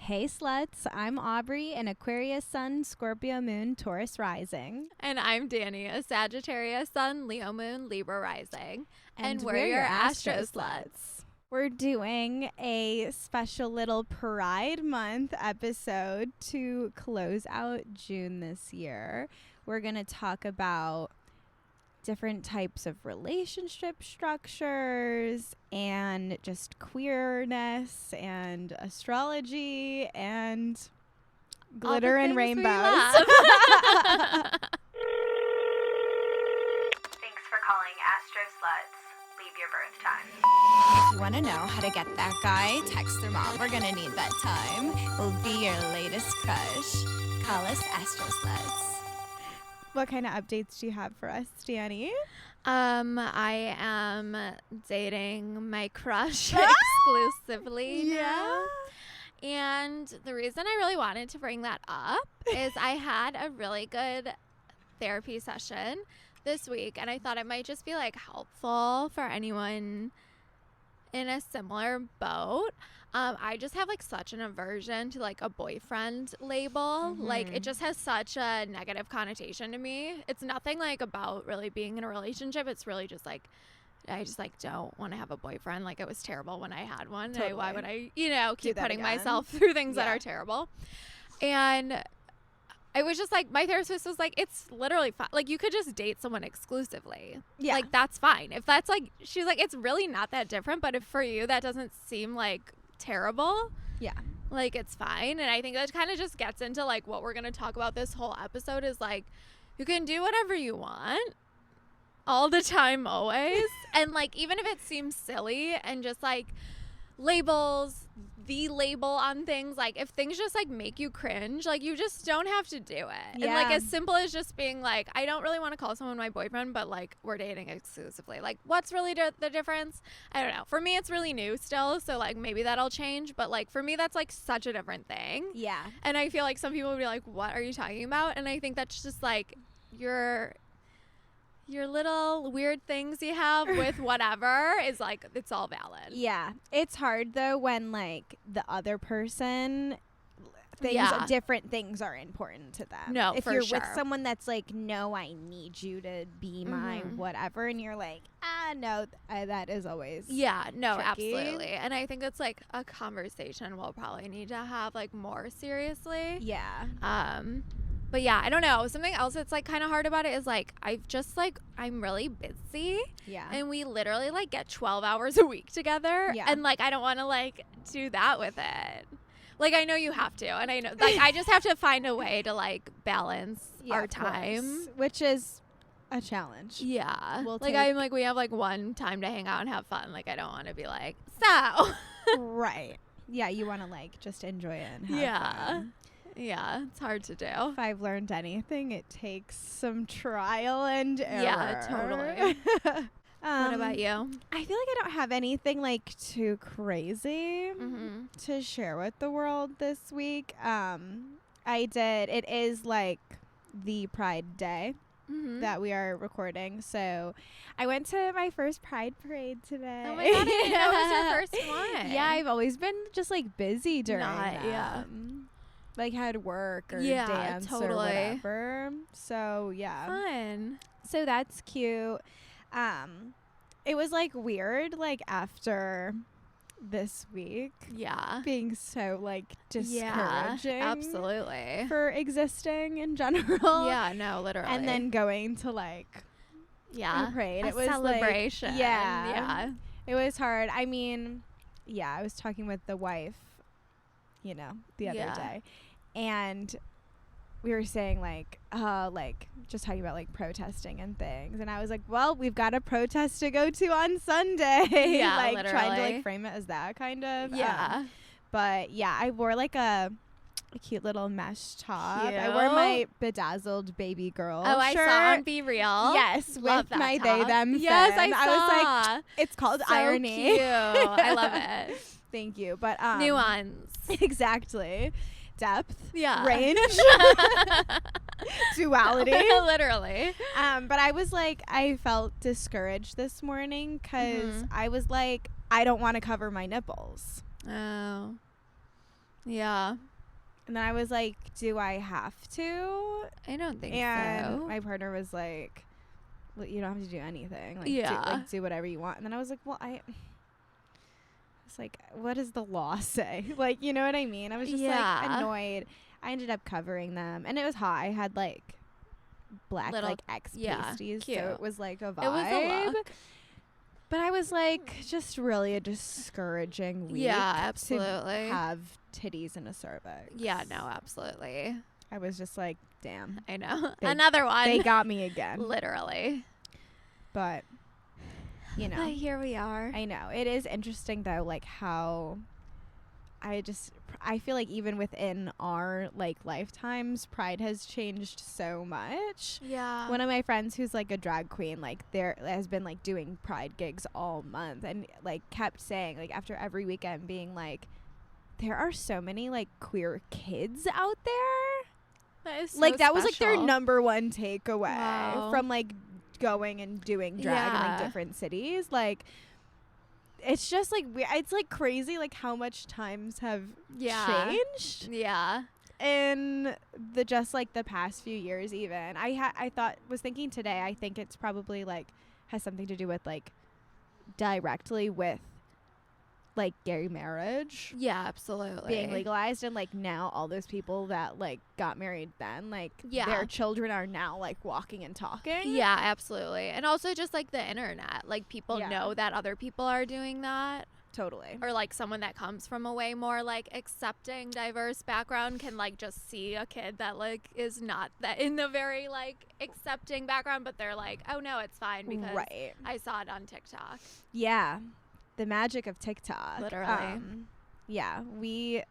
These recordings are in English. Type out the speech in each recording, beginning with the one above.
Hey sluts, I'm Aubrey, an Aquarius Sun, Scorpio Moon, Taurus Rising. And I'm Danny, a Sagittarius Sun, Leo Moon, Libra Rising. And we're your Astro Sluts. We're doing a special little Pride Month episode to close out June this year. We're going to talk about different types of relationship structures and just queerness and astrology and glitter and rainbows. Thanks for calling Astro Sluts. Leave your birth time. If you want to know how to get that guy, text their mom. We're going to need that time. We'll be your latest crush. Call us Astro Sluts. What kind of updates do you have for us, Danny? I am dating my crush exclusively now. And the reason I really wanted to bring that up is I had a really good therapy session this week, and I thought it might just be like helpful for anyone in a similar boat. I just have like such an aversion to like a boyfriend label. Like it just has such a negative connotation to me. It's nothing like about really being in a relationship. It's really just like I just like don't want to have a boyfriend. Like it was terrible when I had one. Totally. Why would I, keep putting again. myself through things that are terrible? And it was just like my therapist was like, it's literally fine. Like you could just date someone exclusively. Yeah. Like that's fine. If that's like, she's like, it's really not that different. But if for you that doesn't seem like terrible, like it's fine. And I think that kind of just gets into like what we're going to talk about this whole episode is like you can do whatever you want all the time, always. And like even if it seems silly and just like labels, the label on things, like if things just like make you cringe, like you just don't have to do it. And like as simple as just being like, I don't really want to call someone my boyfriend, but like we're dating exclusively. Like what's really the difference? I don't know. For me it's really new still, so like maybe that'll change, but like for me that's like such a different thing. Yeah. And I feel like some people would be like, what are you talking about? And I think that's just like your little weird things you have with whatever is like it's all valid. Yeah. It's hard though when like the other person different things are important to them. No, if for you're sure. with someone that's like, no, I need you to be my whatever, and you're like, no, that is always tricky. Absolutely. And I think it's like a conversation we'll probably need to have like more seriously. But yeah, I don't know. Something else that's like kind of hard about it is like I'm really busy. Yeah. And we literally like get 12 hours a week together. Yeah. And like I don't want to like do that with it. Like I know you have to, and I know like I just have to find a way to like balance our time, which is a challenge. Yeah. We'll like I'm like we have like one time to hang out and have fun. Like I don't want to be like so. Right. Yeah, you want to like just enjoy it and have fun. Yeah, it's hard to do. If I've learned anything, it takes some trial and error. Yeah, totally. What about you? I feel like I don't have anything like too crazy to share with the world this week. It is like the Pride Day that we are recording. So I went to my first Pride parade today. Oh my God, I didn't know it was your first one. Yeah, I've always been just like busy during them. Yeah. Like had work or dance or whatever. So yeah. Fun. So that's cute. It was like weird like after this week. Yeah. Being so like discouraging. Yeah, absolutely. For existing in general. Yeah, no, literally. And then going to like a parade. It was celebration. Like, yeah. It was hard. I mean, I was talking with the wife, the other day. And we were saying like just talking about like protesting and things, and I was like, well, we've got a protest to go to on Sunday. Yeah, like literally. trying to like frame it as that kind of. Yeah. But yeah, I wore like a cute little mesh top. Cute. I wore my bedazzled baby girl shirt. I saw on Be Real. Yes, Love with that my top. they them. Yes, fin. I was like, it's called so irony. Cute. I love it. Thank you. But Nuance. Exactly. Depth, range, duality. Literally. But I was like, I felt discouraged this morning because I was like, I don't want to cover my nipples. Oh. Yeah. And then I was like, do I have to? I don't think and so. my partner was like, well, you don't have to do anything. Like, Yeah. do whatever you want. And then I was like, well, it's like, what does the law say? Like, you know what I mean? I was just like annoyed. I ended up covering them, and it was hot. I had like black like X pasties, cute. so it was like a vibe. It was a look. But I was like, just really a discouraging week. Yeah, absolutely. To have titties and a cervix. Yeah, no, absolutely. I was just like, damn. I know. Another one. They got me again. Literally. But, you know. But here we are. I know. It is interesting, though, like how I feel like even within our like lifetimes, Pride has changed so much. Yeah. One of my friends who's like a drag queen, like there has been like doing Pride gigs all month, and like kept saying like after every weekend being like, there are so many like queer kids out there. That is so like that special. was like their number one takeaway Wow. from like going and doing drag in like different cities. Like it's just like it's like crazy like how much times have changed. Yeah. In the just like the past few years, even I was thinking today, I think it's probably like has something to do with like directly with like gay marriage. Yeah, absolutely. Being legalized, and like now all those people that like got married then, like their children are now like walking and talking. Yeah, absolutely. And also just like the internet, like people know that other people are doing that. Totally. Or like someone that comes from a way more like accepting diverse background can like just see a kid that like is not that in the very like accepting background, but they're like, oh no, it's fine because I saw it on TikTok. Yeah. The magic of TikTok. Literally. Yeah, we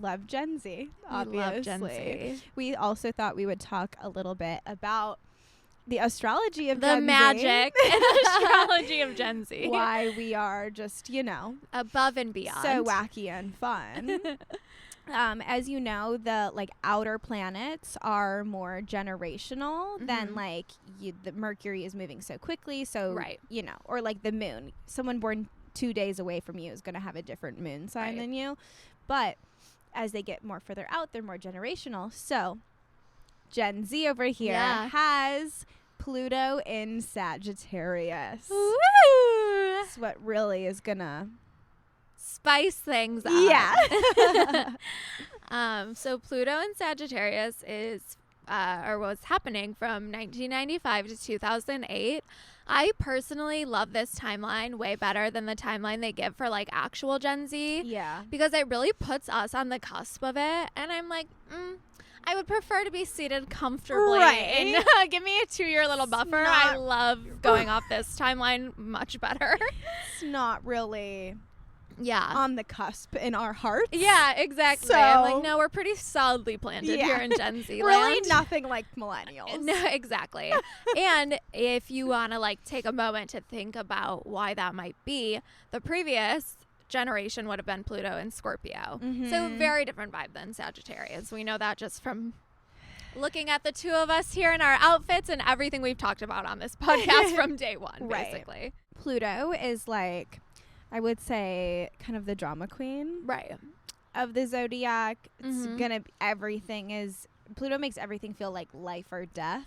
love Gen Z, obviously. We love Gen Z. We also thought we would talk a little bit about the astrology of the Gen magic Z. and astrology of Gen Z. Why we are just, you know, above and beyond. So wacky and fun. As you know, the like outer planets are more generational than like the Mercury is moving so quickly. So, you know, or like the moon, someone born 2 days away from you is going to have a different moon sign than you. But as they get more further out, they're more generational. So Gen Z over here has Pluto in Sagittarius. Woo! That's what really is going to spice things up. Yeah. So Pluto in Sagittarius is or was happening from 1995 to 2008. I personally love this timeline way better than the timeline they give for like actual Gen Z. Yeah. Because it really puts us on the cusp of it. And I'm like, I would prefer to be seated comfortably. And give me a 2-year little buffer. I love going off this timeline much better. It's not really on the cusp in our hearts. Yeah, exactly. So, I'm like, no, we're pretty solidly planted here in Gen Z really land. nothing like millennials. No, exactly. And if you want to like take a moment to think about why that might be, the previous generation would have been Pluto and Scorpio. So very different vibe than Sagittarius. We know that just from looking at the two of us here in our outfits and everything we've talked about on this podcast from day one, basically. Pluto is like, I would say, kind of the drama queen of the zodiac. It's gonna Pluto makes everything feel like life or death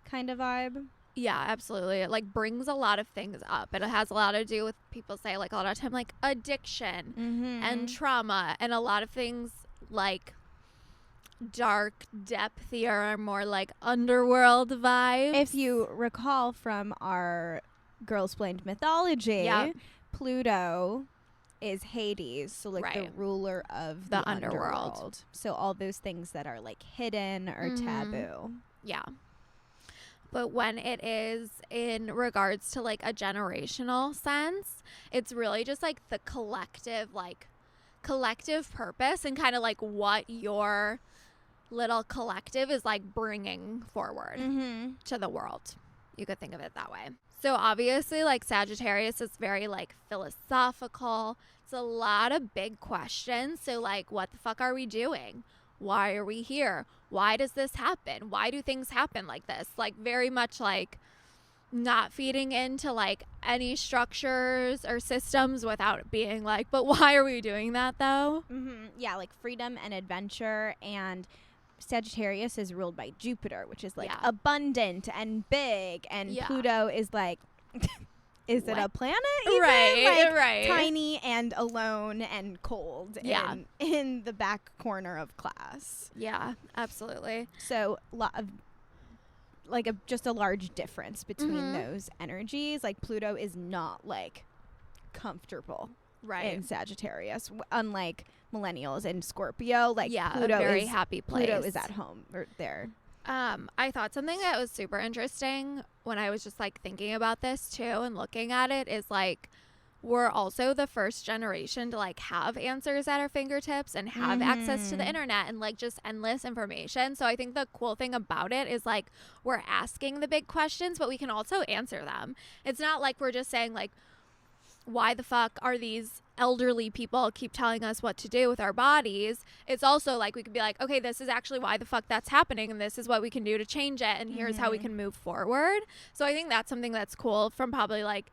kind of vibe. Yeah, absolutely. It like brings a lot of things up. It has a lot to do with, people say like a lot of time, like addiction and trauma, and a lot of things like dark, depthier, more like underworld vibes. If you recall from our Girls-Plained mythology, Pluto is Hades, so like the ruler of the underworld. So all those things that are like hidden or taboo. Yeah. But when it is in regards to like a generational sense, it's really just like the collective purpose and kind of like what your little collective is like bringing forward to the world. You could think of it that way. So obviously like Sagittarius is very like philosophical. It's a lot of big questions. So like, what the fuck are we doing? Why are we here? Why does this happen? Why do things happen like this? Like very much like not feeding into like any structures or systems without being like, but why are we doing that though? Yeah, like freedom and adventure. And Sagittarius is ruled by Jupiter, which is like abundant and big, and Pluto is like is it a planet even? Right. Tiny and alone and cold in the back corner of class. Yeah, absolutely. So just a large difference between those energies. Like Pluto is not like comfortable in Sagittarius, unlike millennials and Scorpio. Like Pluto a very is happy place. Pluto is at home there. I thought something that was super interesting when I was just like thinking about this too and looking at it is like we're also the first generation to like have answers at our fingertips and have access to the internet and like just endless information. So I think the cool thing about it is like we're asking the big questions, but we can also answer them. It's not like we're just saying like, why the fuck are these elderly people keep telling us what to do with our bodies? It's also like we could be like, okay, this is actually why the fuck that's happening, and this is what we can do to change it, and here's how we can move forward. So I think that's something that's cool from probably like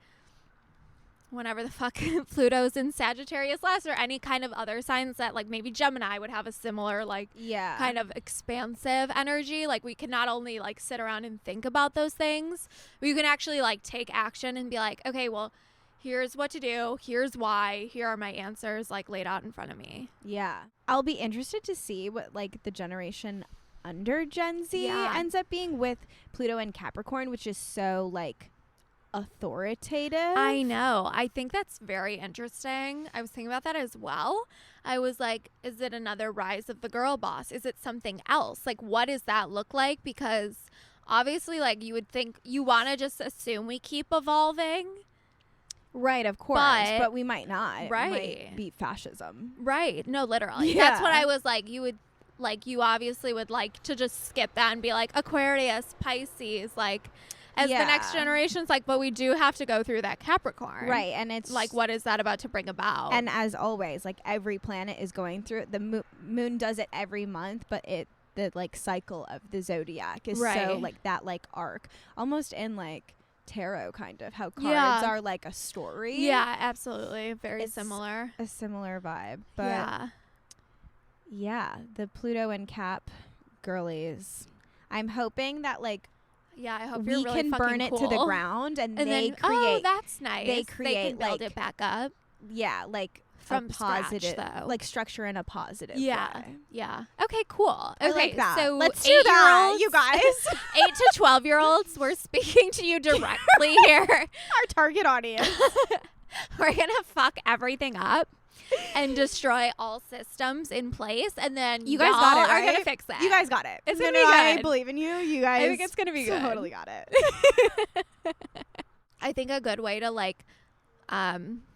whenever the fuck Pluto's in Sagittarius last, or any kind of other signs that like maybe Gemini would have a similar like kind of expansive energy. Like we can not only like sit around and think about those things, but you can actually like take action and be like, okay, well, here's what to do, here's why, here are my answers like laid out in front of me. Yeah. I'll be interested to see what like the generation under Gen Z ends up being with Pluto and Capricorn, which is so like authoritative. I know. I think that's very interesting. I was thinking about that as well. I was like, is it another rise of the girl boss? Is it something else? Like, what does that look like? Because obviously, like, you would think you want to just assume we keep evolving. Right, of course. But we might not. Right. It might be fascism. Right. No, literally. Yeah. That's what I was like. You would, like, you obviously would like to just skip that and be like, Aquarius, Pisces, like, as the next generation's like, but we do have to go through that Capricorn. Right. And it's like, what is that about to bring about? And as always, like, every planet is going through it. The moon does it every month, but the like cycle of the zodiac is so like that like arc, almost in like tarot kind of, how cards are like a story. Yeah, absolutely. Very similar. A similar vibe. But yeah, the Pluto and Cap girlies. I'm hoping that like I hope we you're really can burn it cool. to the ground and they then, create. Oh, that's nice. They create can build like, it back up. Yeah, like from a positive, scratch, though. like structure in a positive way. Yeah. Okay, cool. I okay, like that. So let's do that, you guys. 8 to 12-year-olds, we're speaking to you directly here. Our target audience. We're gonna fuck everything up and destroy all systems in place, and then you guys got it, right? Are gonna fix that. You guys got it. It's gonna be good. I believe in you. You guys. I think it's gonna be good. Totally got it. I think a good way to like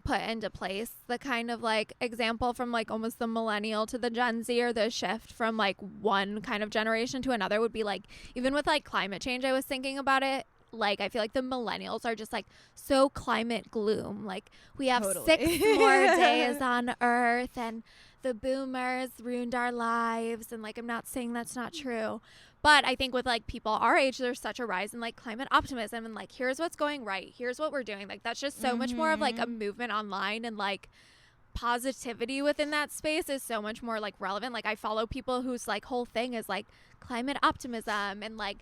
put into place the kind of like example from like almost the millennial to the Gen Z, or the shift from like one kind of generation to another, would be like, even with like climate change, I was thinking about it. Like, I feel like the millennials are just like so climate gloom. Like, we have 6 more days on Earth, and the boomers ruined our lives. And like, I'm not saying that's not true, but I think with like people our age, there's such a rise in like climate optimism and like, here's what's going right, here's what we're doing. Like, that's just so much more of like a movement online, and like positivity within that space is so much more like relevant. Like, I follow people whose like whole thing is like climate optimism and like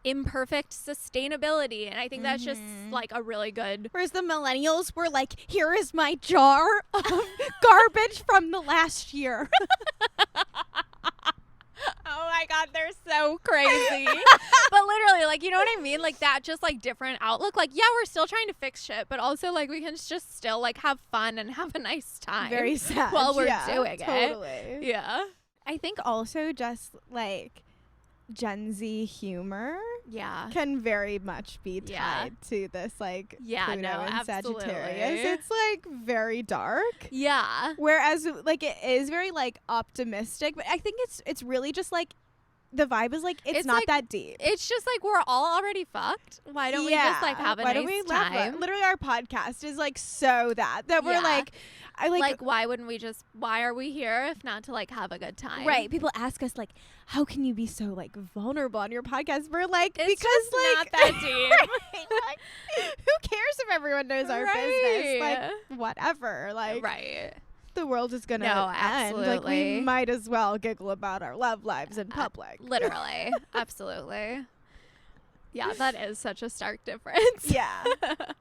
imperfect sustainability, and I think that's just like a really good. Whereas the millennials were like, here is my jar of garbage from the last year. Oh my god, they're so crazy. But literally, like, you know what I mean? Like, that just like different outlook. Like, yeah, we're still trying to fix shit, but also like we can just still like have fun and have a nice time. Very sad while we're doing totally. it. Yeah. I think also just like Gen Z humor can very much be tied to this like Pluto and Sagittarius. It's like very dark. Yeah. Whereas like it is very like optimistic, but I think it's really just like the vibe is like it's not like, that deep. It's just like we're all already fucked. Why don't we just like have a nice time? Literally, our podcast is like so that we're like, why wouldn't we just? Why are we here if not to like have a good time? Right. People ask us like, how can you be so like vulnerable on your podcast? We're like, it's because just like not that deep. Right, like, who cares if everyone knows our business? Like whatever. Like right. The world is gonna end. Like we might as well giggle about our love lives in public. Literally. Absolutely. Yeah, that is such a stark difference. Yeah.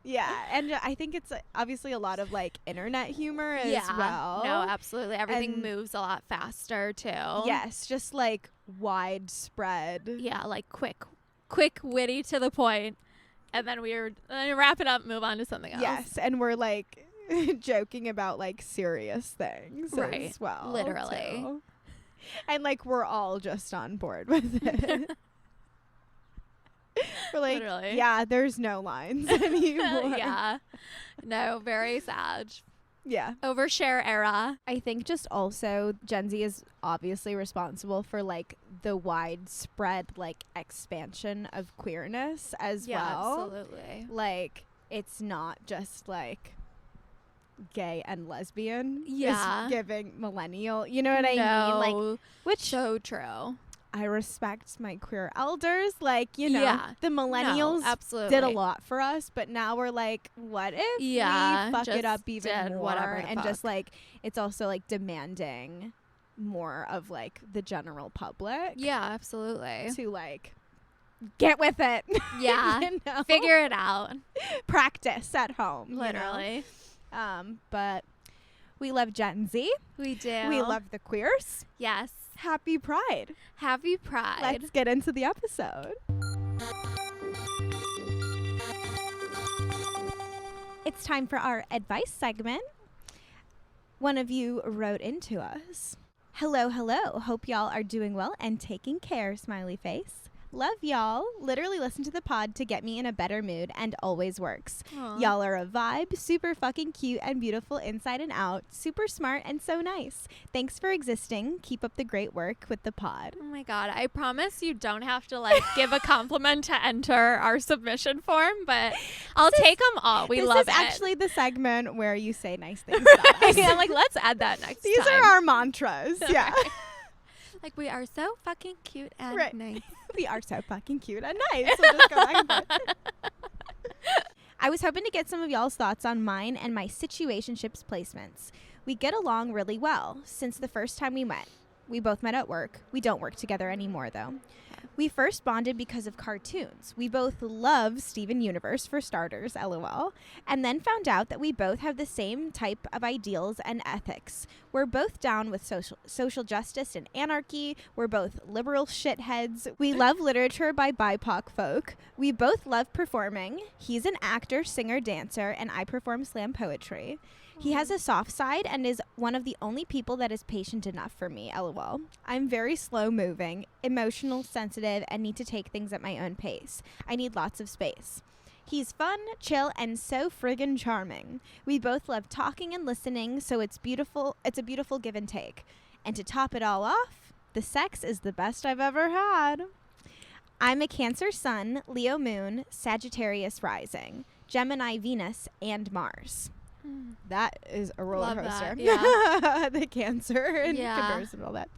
Yeah. And I think it's obviously a lot of like internet humor as well. No, absolutely. Everything moves a lot faster too. Yes. Just like widespread. Yeah, like quick, witty, to the point. And then we wrap it up, move on to something else. Yes. And we're like joking about like serious things as well. Literally. Too. And like we're all just on board with it. We're like, literally. Yeah, there's no lines anymore. Yeah. No, very sad. Yeah. Overshare era. I think just also Gen Z is obviously responsible for like the widespread like expansion of queerness as well. Yeah, absolutely. Like it's not just like gay and lesbian. Yeah. It's giving millennial. You know what I mean? Like which so true. I respect my queer elders. Like, you know, the millennials absolutely did a lot for us, but now we're like, what if we fuck it up even more? And just like, it's also like demanding more of like the general public. Yeah, absolutely. To like get with it. Yeah. You know? Figure it out. Practice at home. Literally. You know? But we love Gen Z. We do. We love the queers. Yes. Happy Pride. Happy Pride. Let's get into the episode. It's time for our advice segment. One of you wrote into us. Hello, hello. Hope y'all are doing well and taking care, smiley face. Love y'all. Literally listen to the pod to get me in a better mood and always works. Aww. Y'all are a vibe, super fucking cute and beautiful inside and out, super smart and so nice. Thanks for existing. Keep up the great work with the pod. Oh my God. I promise you don't have to like give a compliment to enter our submission form, but I'll take them all. We love it. This is actually the segment where you say nice things about us. I'm like, let's add that next These time. are our mantras. Yeah. Like, we are so fucking cute and nice. We are so fucking cute and nice. We'll just go back and forth. I was hoping to get some of y'all's thoughts on mine and my situationships placements. We get along really well since the first time we met. We both met at work. We don't work together anymore, though. We first bonded because of cartoons. We both love Steven Universe, for starters, LOL, and then found out that we both have the same type of ideals and ethics. We're both down with social justice and anarchy. We're both liberal shitheads. We love literature by BIPOC folk. We both love performing. He's an actor, singer, dancer, and I perform slam poetry. He has a soft side and is one of the only people that is patient enough for me, LOL. I'm very slow moving, emotional, sensitive, and need to take things at my own pace. I need lots of space. He's fun, chill, and so friggin' charming. We both love talking and listening, so it's beautiful. It's a beautiful give and take. And to top it all off, the sex is the best I've ever had. I'm a Cancer Sun, Leo Moon, Sagittarius Rising, Gemini Venus, and Mars. That is a roller coaster. Yeah. The Cancer in comparison to all that.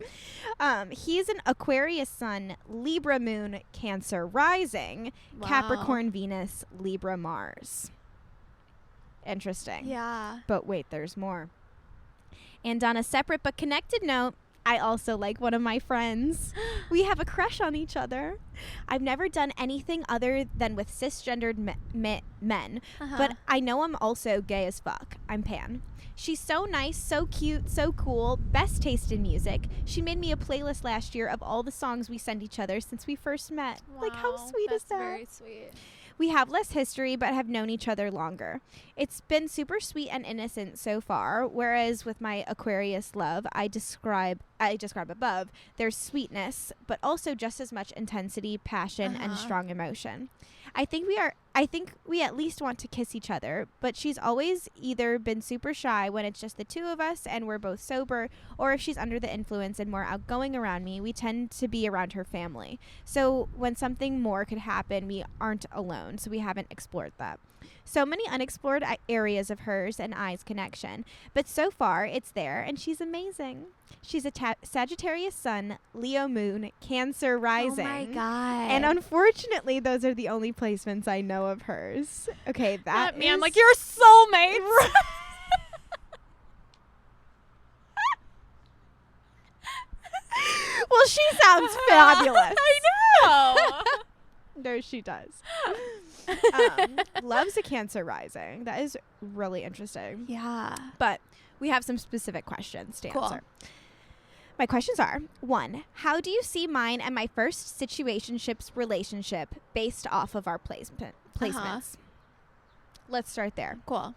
He's an Aquarius Sun, Libra Moon, Cancer Rising, Capricorn Venus, Libra Mars. Interesting. Yeah. But wait, there's more. And on a separate but connected note, I also like one of my friends. We have a crush on each other. I've never done anything other than with cisgendered men, but I know I'm also gay as fuck. I'm pan. She's so nice, so cute, so cool, best taste in music. She made me a playlist last year of all the songs we send each other since we first met. Wow, like, how sweet is that? That's very sweet. We have less history, but have known each other longer. It's been super sweet and innocent so far, whereas with my Aquarius love, I describe I described above, there's sweetness, but also just as much intensity, passion, and strong emotion. I think we at least want to kiss each other, but she's always either been super shy when it's just the two of us and we're both sober, or if she's under the influence and more outgoing around me, we tend to be around her family. So when something more could happen, we aren't alone, so we haven't explored that. So many unexplored areas of hers and I's connection, but so far it's there, and she's amazing. She's a Sagittarius sun, Leo moon, Cancer rising. Oh my God. And unfortunately, those are the only placements I know of hers. Okay, that me. I'm is- like, you're soulmates. Well, she sounds fabulous. I know. No, she does. Loves a Cancer rising. That is really interesting. Yeah. But we have some specific questions to Cool. answer. My questions are, 1, how do you see mine and my first situationships relationship based off of our placements? Let's start there. Cool.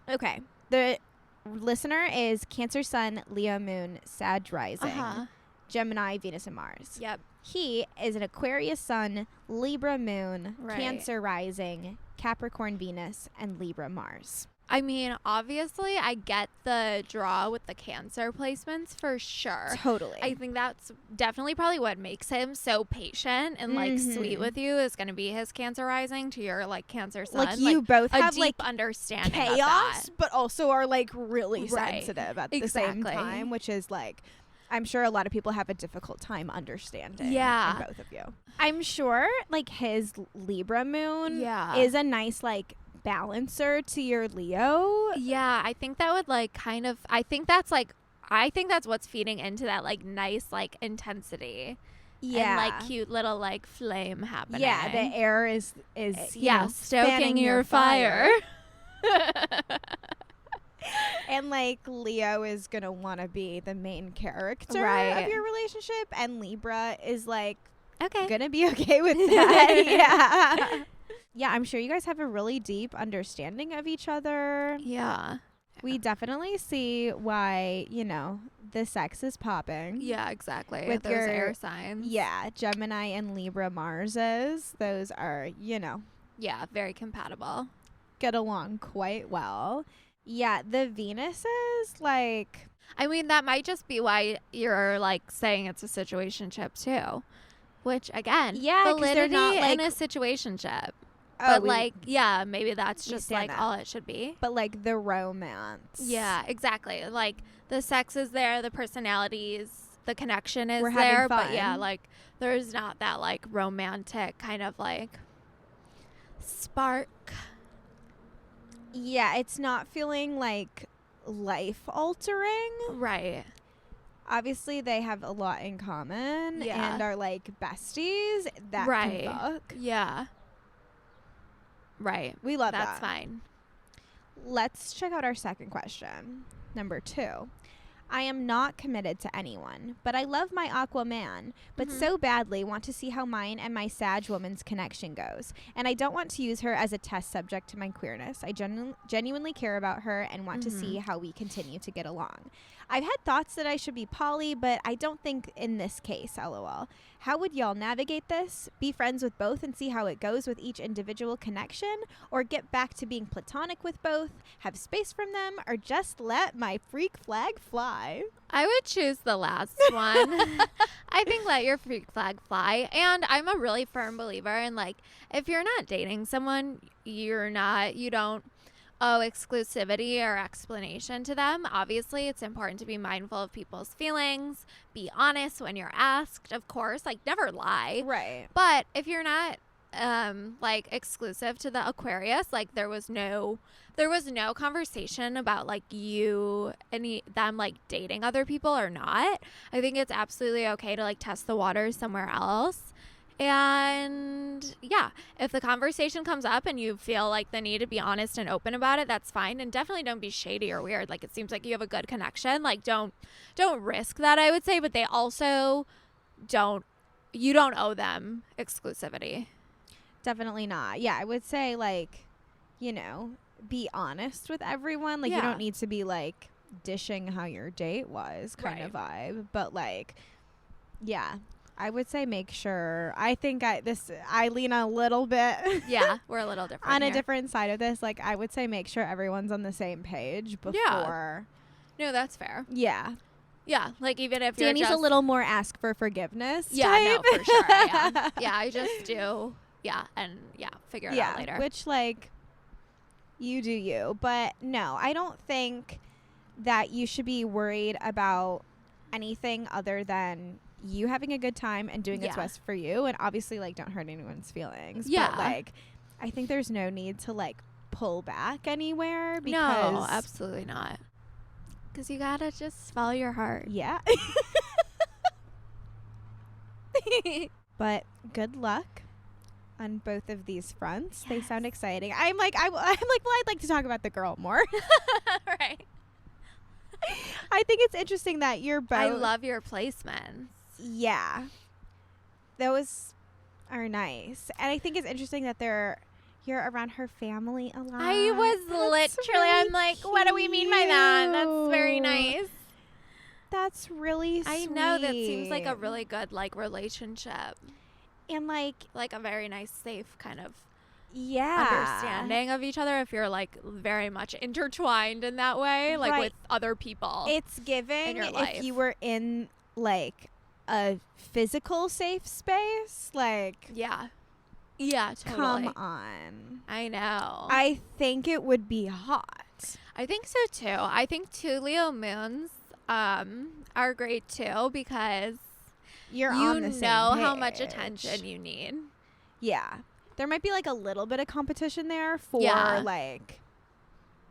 Okay. The listener is Cancer sun, Leo moon, Sag rising, Gemini, Venus, and Mars. Yep. He is an Aquarius sun, Libra moon, Right. Cancer rising, Capricorn Venus, and Libra Mars. I mean, obviously, I get the draw with the Cancer placements for sure. Totally. I think that's definitely probably what makes him so patient and like sweet with you is going to be his Cancer rising to your like Cancer sun. like you both a have deep like understanding of chaos, that. but also are like really Right. sensitive at the same Exactly. time, which is like, I'm sure a lot of people have a difficult time understanding. Yeah. In both of you. I'm sure like his Libra moon Yeah. is a nice like balancer to your Leo. Yeah, I think that would like kind of I think that's what's feeding into that like nice like intensity. Yeah. And like cute little like flame happening. Yeah, the air is yeah, stoking fanning your fire. And like Leo is gonna want to be the main character Right. of your relationship, and Libra is like Okay. gonna be okay with that. Yeah. Yeah, I'm sure you guys have a really deep understanding of each other. Yeah. We definitely see why, the sex is popping. Yeah, exactly. With those your- air signs. Yeah, Gemini and Libra Marses, those are, Yeah, very compatible. get along quite well. Yeah, the Venuses, like, I mean, that might just be why you're like saying it's a situationship too. Which again, Yeah, 'cause they're validity not, in like- a situationship. oh, But like, yeah, maybe that's we just stand like that. all it should be. but like the romance. Yeah, exactly. Like the sex is there, the personalities, the connection is We're having there, but yeah, fun. like there's not that like romantic kind of like spark. Yeah, it's not feeling like life altering. Right. Obviously, they have a lot in common Yeah. and are like besties. That Right. can fuck. Yeah. Right. We love That's that. fine. Let's check out our second question. Number 2. I am not committed to anyone, but I love my Aqua man, but so badly want to see how mine and my Sag woman's connection goes. And I don't want to use her as a test subject to my queerness. I genuinely care about her and want to see how we continue to get along. I've had thoughts that I should be poly, but I don't think in this case, lol. How would y'all navigate this? Be friends with both and see how it goes with each individual connection? Or get back to being platonic with both, have space from them, or just let my freak flag fly? I would choose the last one. I think let your freak flag fly. And I'm a really firm believer in like, if you're not dating someone, you don't owe exclusivity or explanation to them. Obviously, it's important to be mindful of people's feelings, be honest when you're asked, of course, like never lie. Right. But if you're not like exclusive to the Aquarius, like there was no conversation about like them like dating other people or not. I think it's absolutely okay to like test the waters somewhere else. And yeah, if the conversation comes up and you feel like the need to be honest and open about it, that's fine. And definitely don't be shady or weird. Like it seems like you have a good connection. Like don't risk that, I would say. But they also you don't owe them exclusivity. Definitely not. Yeah, I would say like, be honest with everyone. Like you Yeah. don't need to be like, dishing how your date was kind of vibe. But like, yeah, I would say make sure. I think I lean a little bit. Yeah, we're a little different on here. a different side of this. Like, I would say make sure everyone's on the same page before. Yeah. No, that's fair. Yeah. Yeah, like even if Danny's you're just a little more ask for forgiveness. Yeah, type. no, for sure. Yeah, I just do. Yeah, and figure it out later. Which, like, you do you. But no, I don't think that you should be worried about anything other than you having a good time and doing what's best for you. And obviously, like, don't hurt anyone's feelings. Yeah. But, like, I think there's no need to, like, pull back anywhere. Because no, absolutely not. Because you gotta just follow your heart. Yeah. But good luck on both of these fronts. Yes. They sound exciting. I'm like, well, I'd like to talk about the girl more. Right. I think it's interesting that you're both. I love your placements. Yeah. Those are nice. And I think it's interesting that you're around her family a lot. I was literally, really I'm like, what do we mean by that? That's very nice. That's really sweet. I know, that seems like a really good, like, relationship. And, like a very nice, safe kind of understanding of each other if you're, like, very much intertwined in that way, like, with other people. It's giving in your life. If you were in, like, a physical safe space, like... Yeah. Yeah, totally. Come on. I know. I think it would be hot. I think so, too. I think 2 Leo moons are great, too, because you're on the same page. How much attention you need. Yeah. There might be, like, a little bit of competition there for, like...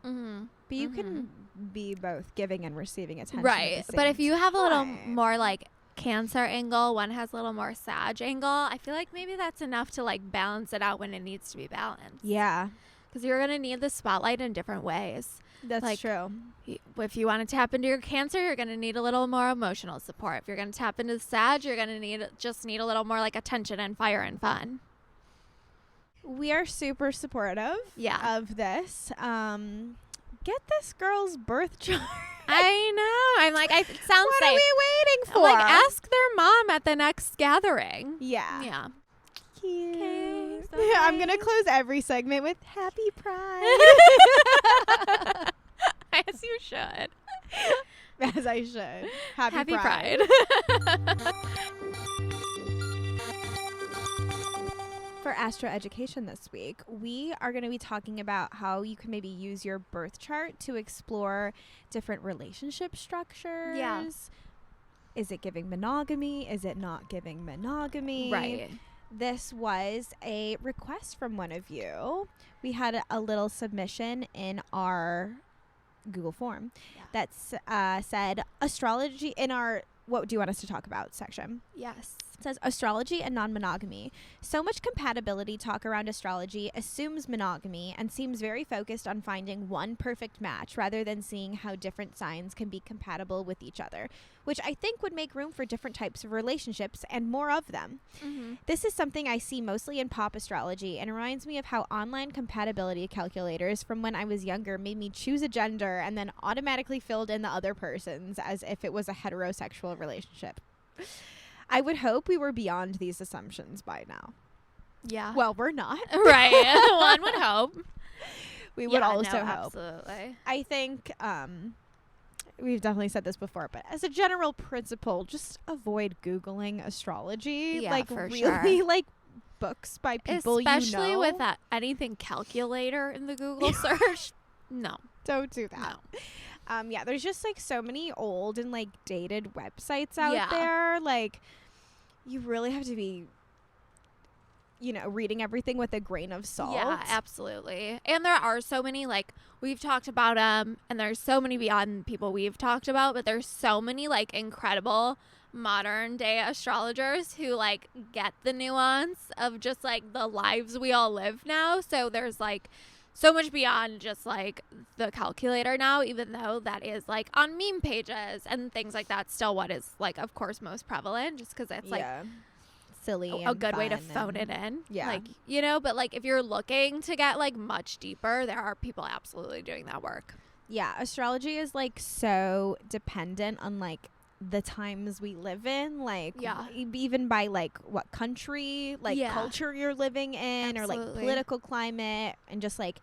Mm-hmm. But you can be both giving and receiving attention. Right. But if you have a little more, like, Cancer angle, one has a little more Sag angle, I feel like maybe that's enough to, like, balance it out when it needs to be balanced. Yeah. Because you're going to need the spotlight in different ways. That's like, true. If you want to tap into your Cancer, you're going to need a little more emotional support. If you're going to tap into the Sag, you're going to need a little more, like, attention and fire and fun. We are super supportive of this. Get this girl's birth chart. I know. I'm like, it sounds safe. What are we waiting for? Like, ask their mom at the next gathering. Yeah. Yeah. Cute. Okay, so I'm going to close every segment with Happy Pride. As you should. As I should. Happy Pride. For Astro Education this week, we are going to be talking about how you can maybe use your birth chart to explore different relationship structures. Yeah. Is it giving monogamy? Is it not giving monogamy? Right. This was a request from one of you. We had a little submission in our Google form that said astrology in our what do you want us to talk about section. Yes. It says astrology and non-monogamy. So much compatibility talk around astrology assumes monogamy and seems very focused on finding one perfect match rather than seeing how different signs can be compatible with each other, which I think would make room for different types of relationships and more of them. Mm-hmm. This is something I see mostly in pop astrology and reminds me of how online compatibility calculators from when I was younger made me choose a gender and then automatically filled in the other person's as if it was a heterosexual relationship. I would hope we were beyond these assumptions by now. Yeah. Well, we're not. Right. One would hope. We would also hope. Absolutely. I think we've definitely said this before, but as a general principle, just avoid Googling astrology. Yeah, like for really sure. like books by people especially you know. with that anything calculator in the Google search. No. Don't do that. No. Yeah, there's just like so many old and like dated websites out there. Like you really have to be, you know, reading everything with a grain of salt. Yeah, absolutely. And there are so many, like, we've talked about and there's so many beyond people we've talked about, but there's so many, like, incredible modern day astrologers who, like, get the nuance of just, like, the lives we all live now. So there's, like, so much beyond just, like, the calculator now, even though that is, like, on meme pages and things like that. Still what is, like, of course, most prevalent, just because it's, like, silly a good way to phone it in. Yeah. Like, you know, but, like, if you're looking to get, like, much deeper, there are people absolutely doing that work. Yeah, astrology is like so dependent on like the times we live in, like even by like what country, like culture you're living in, or like political climate, and just like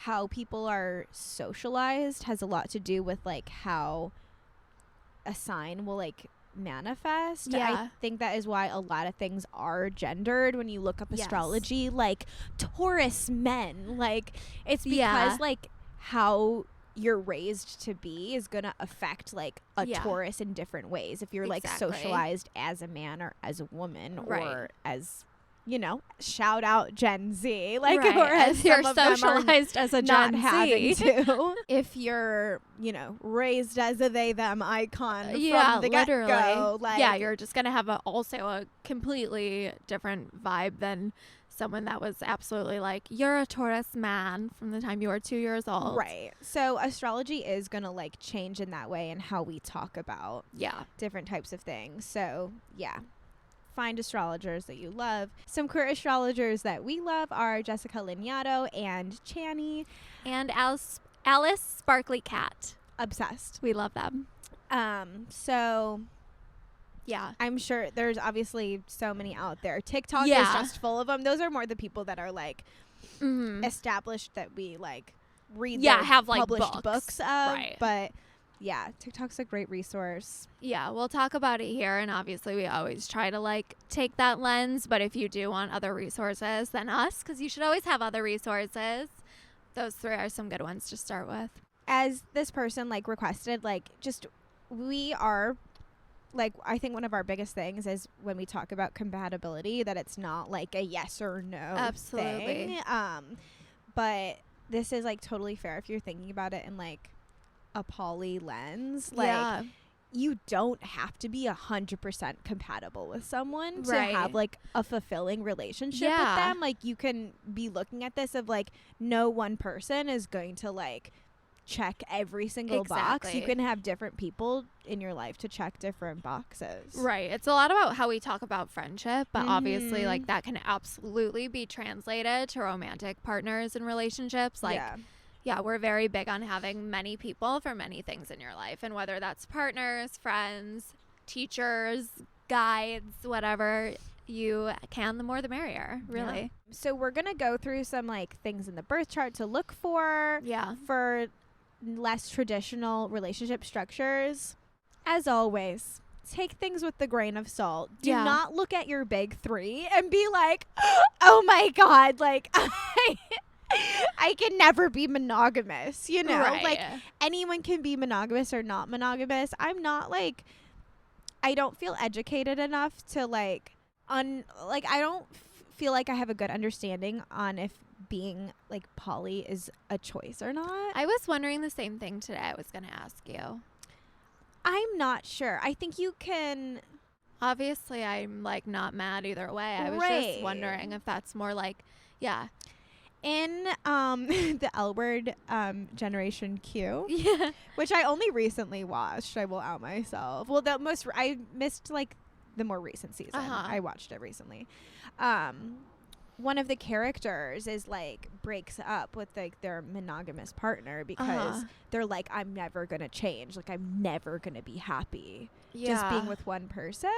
how people are socialized has a lot to do with like how a sign will like manifest. I think that is why a lot of things are gendered when you look up astrology, like Taurus men, like it's because like how you're raised to be is gonna affect like a Taurus in different ways if you're like socialized as a man or as a woman, or as, you know, shout out Gen Z, like, or as you're socialized as a Gen Z to. If you're, you know, raised as a they them icon from the get-go, like, you're just gonna have also a completely different vibe than someone that was absolutely like, you're a Taurus man from the time you were 2 years old. Right. So astrology is going to like change in that way, and how we talk about different types of things. So find astrologers that you love. Some queer astrologers that we love are Jessica Liniato and Channy. And Alice Sparkly Cat. Obsessed. We love them. So yeah, I'm sure there's obviously so many out there. TikTok is just full of them. Those are more the people that are like established that we like read have like published books of. Right. But yeah, TikTok's a great resource. Yeah, we'll talk about it here, and obviously we always try to like take that lens, but if you do want other resources than us, because you should always have other resources, those 3 are some good ones to start with. As this person like requested, like just we are like, I think one of our biggest things is when we talk about compatibility, that it's not like a yes or no thing. But this is like totally fair if you're thinking about it in like a poly lens. Like you don't have to be 100% compatible with someone to have like a fulfilling relationship with them. Like you can be looking at this of like, no one person is going to like check every single box. You can have different people in your life to check different boxes. Right. It's a lot about how we talk about friendship, but obviously like that can absolutely be translated to romantic partners and relationships. Like we're very big on having many people for many things in your life, and whether that's partners, friends, teachers, guides, whatever you can, the more the merrier, really. So we're gonna go through some like things in the birth chart to look for for less traditional relationship structures. As always, take things with a grain of salt. Do not look at your big 3 and be like, oh my God, like I can never be monogamous, you know? Like anyone can be monogamous or not monogamous. I'm not like, I don't feel educated enough to like, I don't feel like I have a good understanding on if being like poly is a choice or not. I was wondering the same thing today. I was going to ask you. I'm not sure. I think you can. Obviously, I'm like not mad either way. I was just wondering if that's more like, in the L Word Generation Q, which I only recently watched. I will out myself. Well, I missed like the more recent season. I watched it recently. One of the characters is like breaks up with like their monogamous partner because they're like, I'm never gonna change. Like I'm never gonna be happy just being with one person.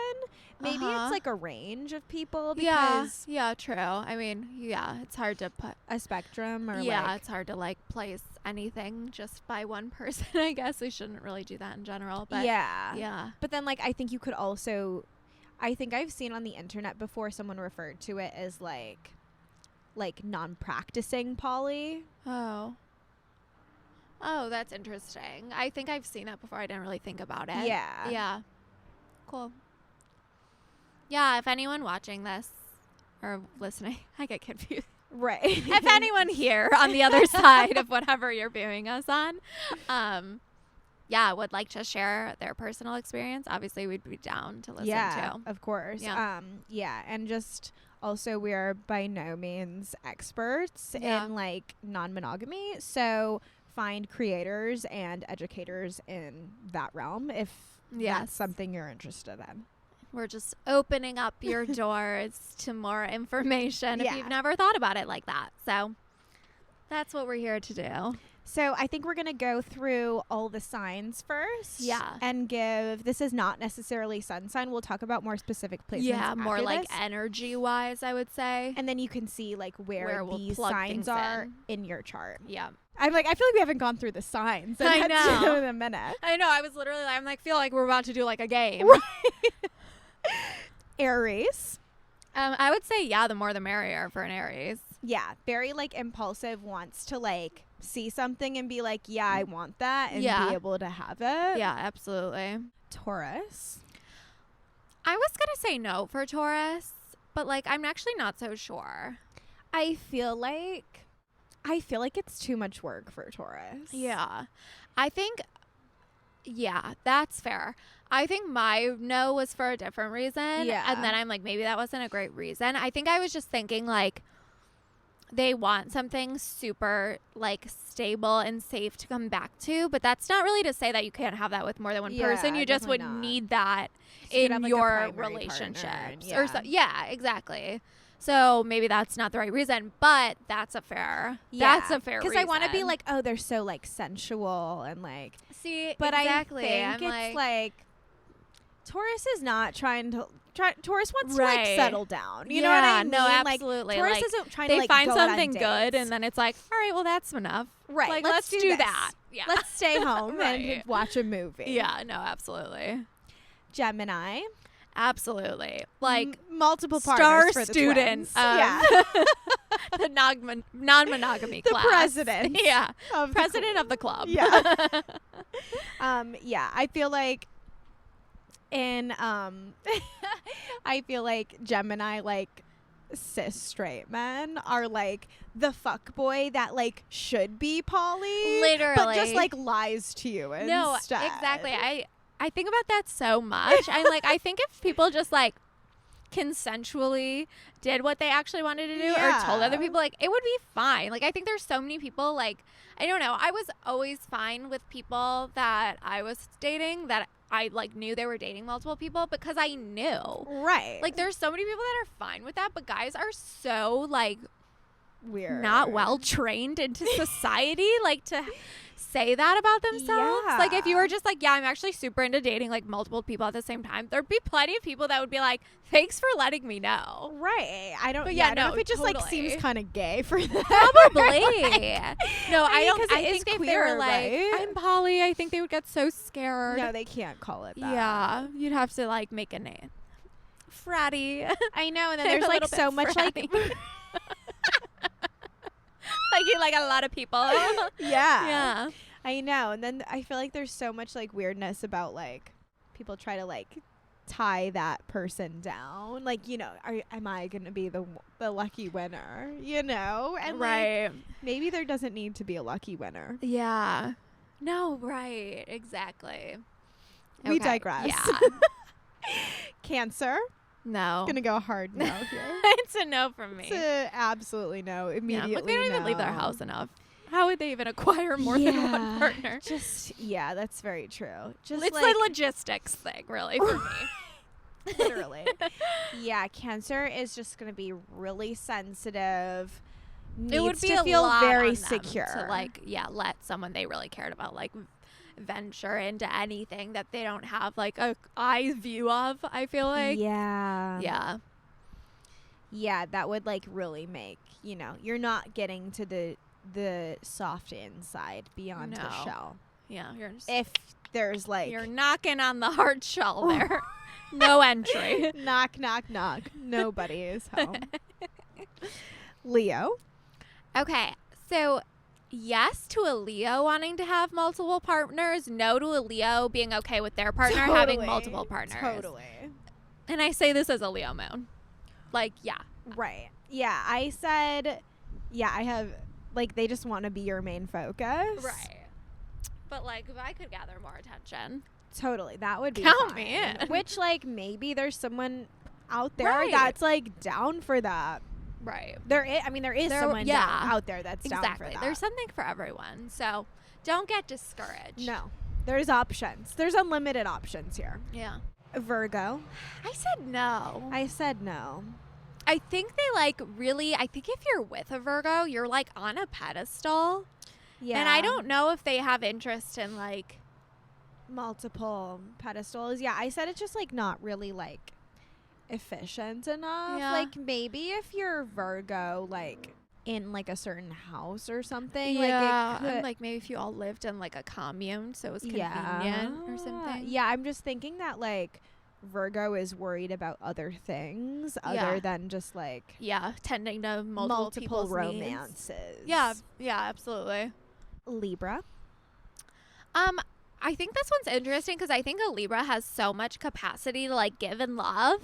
Maybe it's like a range of people because true. I mean, it's hard to put a spectrum or it's hard to like place anything just by one person. I guess we shouldn't really do that in general. But But then like I think you could also, I think I've seen on the internet before someone referred to it as like non-practicing poly. Oh, that's interesting. I think I've seen that before. I didn't really think about it. Yeah. Cool. Yeah, if anyone watching this or listening, I get confused. Right. If anyone here on the other side of whatever you're viewing us on, would like to share their personal experience, obviously we'd be down to listen to. Of course. And just also we are by no means experts in like non-monogamy, so find creators and educators in that realm if that's something you're interested in. We're just opening up your doors to more information if you've never thought about it like that. So that's what we're here to do. So I think we're going to go through all the signs first. Yeah. And this is not necessarily sun sign. We'll talk about more specific placements. Yeah, more after like this. energy-wise, I would say. And then you can see like where we'll these plug signs things are in your chart. Yeah. I feel like we haven't gone through the signs. I know. In a minute. I know. I was literally, feel like we're about to do like a game. Aries. I would say, yeah, the more the merrier for an Aries. Yeah, very like impulsive, wants to like see something and be like, yeah, I want that, and Yeah. be able to have it. Yeah, absolutely. Taurus. I was going to say no for Taurus, but like I'm actually not so sure. I feel like it's too much work for Taurus. Yeah. I think, yeah, that's fair. I think my no was for a different reason. Yeah. And then I'm like, maybe that wasn't a great reason. I think I was just thinking like they want something super like stable and safe to come back to, but that's not really to say that you can't have that with more than one person. You just would definitely not. need that So you could in have, like, a your primary relationships partner, or so. Yeah, exactly. So maybe that's not the right reason, but that's a fair reason. Because I want to be like, oh, they're so like sensual and like. See, But exactly. I think it's like Taurus is not trying to. Taurus wants to Right. like settle down. You know what I mean? No, absolutely. Like, Taurus Like, isn't trying they to like find go out on something good, dates. and then it's like, all right, well, that's enough. Right. Like, let's do this. that. Yeah. Let's stay home Right. and watch a movie. Yeah. No, absolutely. Gemini. Absolutely. Like multiple star partners for the student. twins. Yeah. The non-monogamy The class. president. Yeah. Of the President of the club. Yeah. Yeah. I feel like I feel like Gemini, like cis straight men, are like the fuck boy that like should be poly, Literally. but just like lies to you instead. No, exactly. I think about that so much. And like I think if people just like consensually did what they actually wanted to do or told other people, like it would be fine. Like I think there's so many people, like I don't know, I was always fine with people that I was dating that I like knew they were dating multiple people because I knew. Right. Like there's so many people that are fine with that, but guys are so like weird, not well trained into society like to say that about themselves. Yeah. Like if you were just like, yeah, I'm actually super into dating like multiple people at the same time, there'd be plenty of people that would be like, thanks for letting me know. Right. I don't. But Yeah. yeah, I don't know no, if it just like totally. seems kind of gay for them. Probably. No, I I mean, don't. 'cause I it is think if they queer, were like, right? I'm poly, I think they would get so scared. No, they can't call it that. Yeah, you'd have to like make a name. Fratty. I know. And then I'm there's a like little so bit much like. fratty. Like you like a lot of people. Yeah. Yeah. I know. And then I feel like there's so much like weirdness about like people try to like tie that person down. Like, you know, am I going to be the lucky winner, you know? And Right. like, maybe there doesn't need to be a lucky winner. Yeah. No, right. Exactly. We Okay, digress. Yeah. Cancer. No. Gonna go hard no here. It's a no from me. It's a absolutely no. Immediately. Yeah, but they don't even leave their no. house enough. How would they even acquire more than one partner? Just that's very true. Just It's like a logistics thing, really, for me. literally. Yeah, Cancer is just gonna be really sensitive. It would needs be to a feel lot very on them secure. to like, yeah, let someone they really cared about like venture into anything that they don't have like a eye view of. I feel like, yeah, yeah, that would like really make, you know, you're not getting to the soft inside beyond the No. shell. yeah. You're just, If there's like you're knocking on the hard shell there. No entry. knock, knock, knock. Nobody is home. Leo. Okay, so yes to a Leo wanting to have multiple partners, no to a Leo being okay with their partner having multiple partners. Totally. And I say this as a Leo moon. Like, yeah. Right. Yeah, I said, yeah, I have, like, they just want to be your main focus. Right. But, like, if I could gather more attention. Totally. That would be Count fine. me in. Which, like, maybe there's someone out there Right. that's, like, down for that. Right. There is someone yeah. out there that's down for Exactly. that. There's something for everyone. So, don't get discouraged. No. There's options. There's unlimited options here. Yeah. Virgo. I said no. I said no. I think they, like, really, I think if you're with a Virgo, you're, like, on a pedestal. Yeah. And I don't know if they have interest in like multiple pedestals. Yeah, I said it's just like not really like efficient enough. Yeah. Like maybe if you're Virgo, like in like a certain house or something, yeah, like it could, and like maybe if you all lived in like a commune, so it was convenient or something. Yeah, I'm just thinking that like Virgo is worried about other things other than just like tending to multiple romances. Yeah, absolutely. Libra. I think this one's interesting because I think a Libra has so much capacity to like give and love,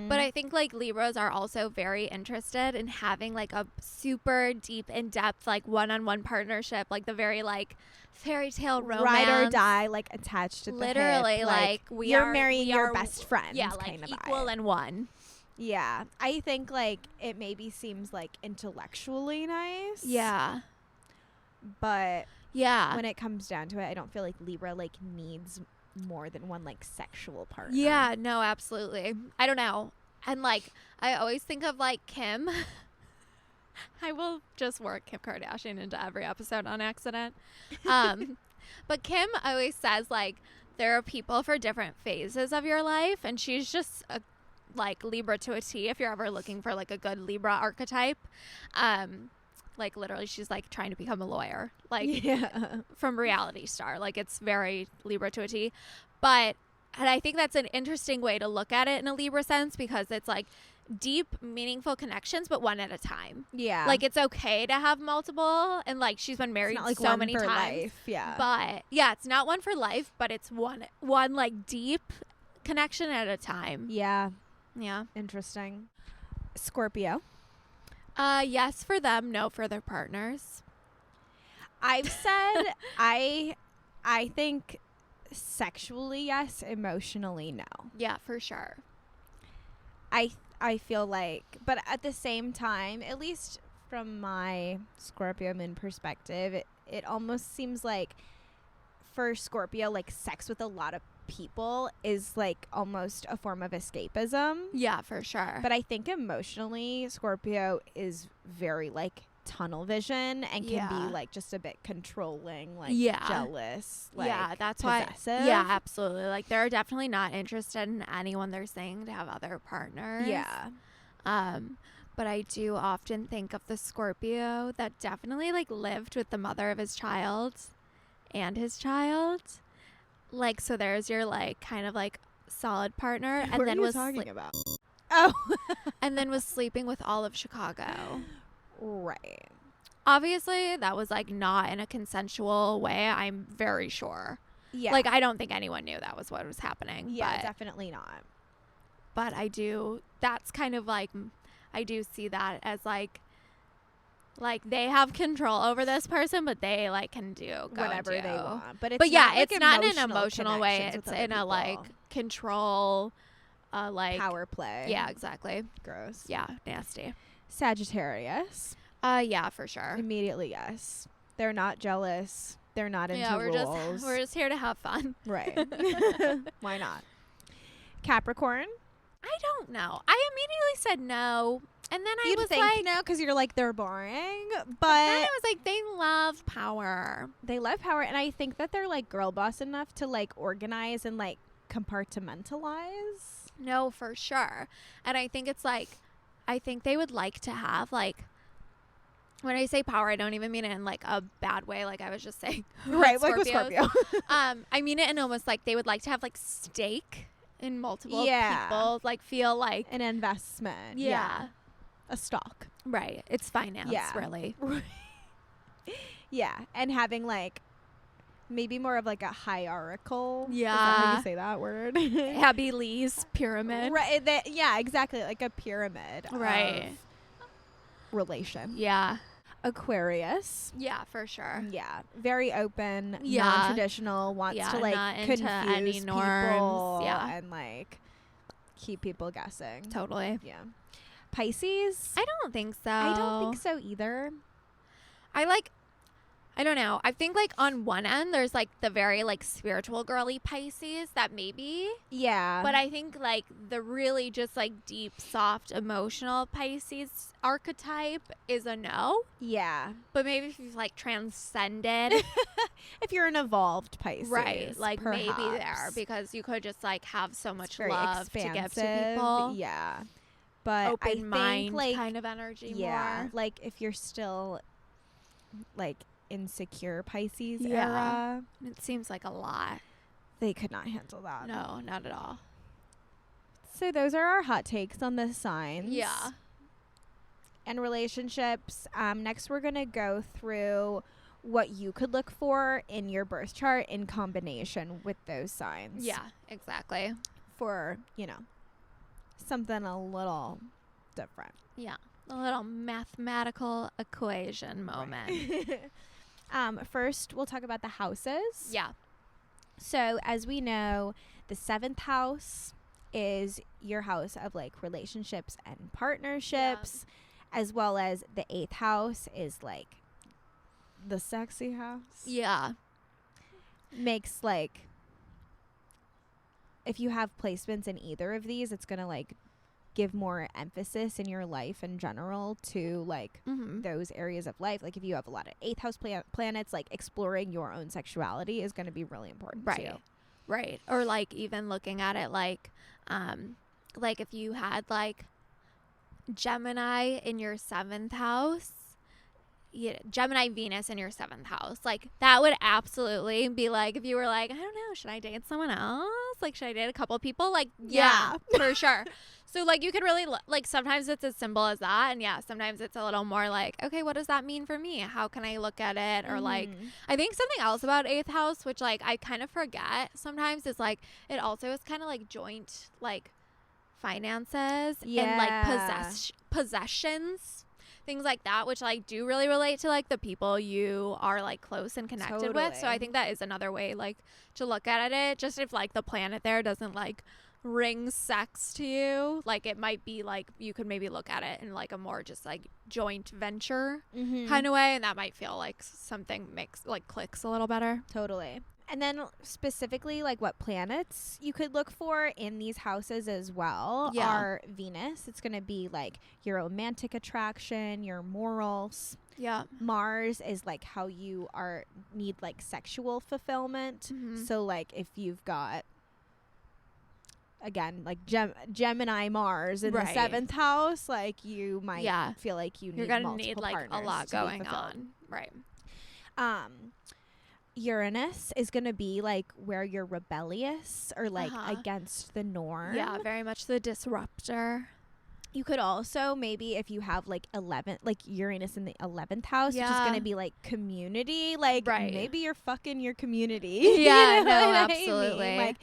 but I think like Libras are also very interested in having like a super deep, in-depth, like one-on-one partnership, like the very like fairy tale romance, ride or die, like attached to literally, the hip. like you're marrying your best friend. Yeah, like kind of equal vibe. and one. Yeah, I think like it maybe seems like intellectually nice. Yeah, but yeah, when it comes down to it, I don't feel like Libra like needs more than one like sexual partner. Yeah, no, absolutely. I don't know. And like I always think of like Kim. I will just work Kim Kardashian into every episode on accident. But Kim always says like there are people for different phases of your life, and she's just a like Libra to a T if you're ever looking for like a good Libra archetype. Like literally she's like trying to become a lawyer, like from Reality Star. Like it's very Libra to a T. And I think that's an interesting way to look at it in a Libra sense, because it's like deep, meaningful connections, but one at a time. Yeah. Like it's okay to have multiple, and like she's been married like so many times. Life. Yeah. But yeah, it's not one for life, but it's one like deep connection at a time. Yeah. Yeah. Interesting. Scorpio. Yes for them, no for their partners. I've said I think sexually yes, emotionally no. Yeah, for sure. I feel like, but at the same time, at least from my Scorpio moon perspective, it almost seems like for Scorpio, like sex with a lot of people is like almost a form of escapism. Yeah, for sure. But I think emotionally, Scorpio is very like tunnel vision and can be like just a bit controlling, like jealous, like that's possessive. why. Yeah, absolutely. Like they're definitely not interested in anyone they're saying to have other partners. Yeah. But I do often think of the Scorpio that definitely like lived with the mother of his child and his child. Like, so there's your like kind of like solid partner, and then was talking about. Oh, and then was sleeping with all of Chicago. Right. Obviously, that was like not in a consensual way. I'm very sure. Yeah. Like I don't think anyone knew that was what was happening. Yeah, definitely not. But I do. That's kind of like I do see that as like they have control over this person, but they like can do whatever they want. But it's not in an emotional way. It's in a like control, like power play. Yeah, exactly. Gross. Yeah, nasty. Sagittarius. Yeah, for sure. Immediately, yes. They're not jealous. They're not into rules. We're just here to have fun. Right. Why not? Capricorn. I don't know. I immediately said no. And then I was like, no, because you're like, they're boring. But then I was like, they love power. They love power. And I think that they're like girl boss enough to like organize and like compartmentalize. No, for sure. And I think it's like, I think they would like to have like, when I say power, I don't even mean it in like a bad way. Like I was just saying. Right, like with Scorpio. I mean it in almost like they would like to have like stake in multiple people. Like feel like. An investment. Yeah. A stock. Right. It's finance, really. Yeah. And having like maybe more of like a hierarchical. Yeah. Is that how you say that word? Abby Lee's pyramid. Right. Yeah, exactly. Like a pyramid. Right. Of relation. Yeah. Aquarius. Yeah, for sure. Yeah. Very open, non-traditional, wants to like confuse any norms. People and like keep people guessing. Totally. Yeah. Pisces? I don't think so. I don't think so either. I I don't know. I think like on one end there's like the very like spiritual girly Pisces that maybe. Yeah. But I think like the really just like deep, soft, emotional Pisces archetype is a no. Yeah. But maybe if you've like transcended. If you're an evolved Pisces. Right. Like perhaps. maybe there, because you could just like have so much love to give to expansive. people. Yeah. But Open I think mind like, kind of energy yeah, more. like if you're still like insecure Pisces Yeah. era, It seems like a lot. they could not handle that. No, not at all. So those are our hot takes on the signs. Yeah. And relationships. Next, we're going to go through what you could look for in your birth chart in combination with those signs. Yeah, exactly. For, something a little different. Yeah. A little mathematical equation moment. Right. First, we'll talk about the houses. Yeah. So, as we know, the 7th house is your house of like relationships and partnerships, as well as the 8th house is like the sexy house. Yeah. Makes like, if you have placements in either of these, it's going to like give more emphasis in your life in general to like those areas of life. Like if you have a lot of 8th house planets, like exploring your own sexuality is going to be really important too. Right. Or like even looking at it like if you had like Gemini in your 7th house, Gemini Venus in your 7th house, like that would absolutely be like, if you were like, I don't know, should I date someone else? Like, should I date a couple people? Like, yeah. For sure. So like you could really like, sometimes it's as simple as that, and sometimes it's a little more like, okay, what does that mean for me? How can I look at it? Or like, I think something else about 8th house, which like I kind of forget sometimes, is like it also is kind of like joint like finances and like possessions, things like that, which like do really relate to like the people you are like close and connected with. So I think that is another way like to look at it. Just if like the planet there doesn't like ring sex to you, like it might be like you could maybe look at it in like a more just like joint venture kind of way, and that might feel like something clicks a little better. Totally. And then specifically like what planets you could look for in these houses as well are Venus. It's going to be like your romantic attraction, your morals. Yeah. Mars is like how you need like sexual fulfillment. So like if you've got, again, like Gemini Mars in the 7th house, like you might feel like you're gonna need like a lot going on. Right. Uranus is going to be like where you're rebellious or like against the norm. Yeah, very much the disruptor. You could also maybe, if you have like Uranus in the 11th house, which is going to be like community, like maybe you're fucking your community. Yeah, you know absolutely. I mean? Like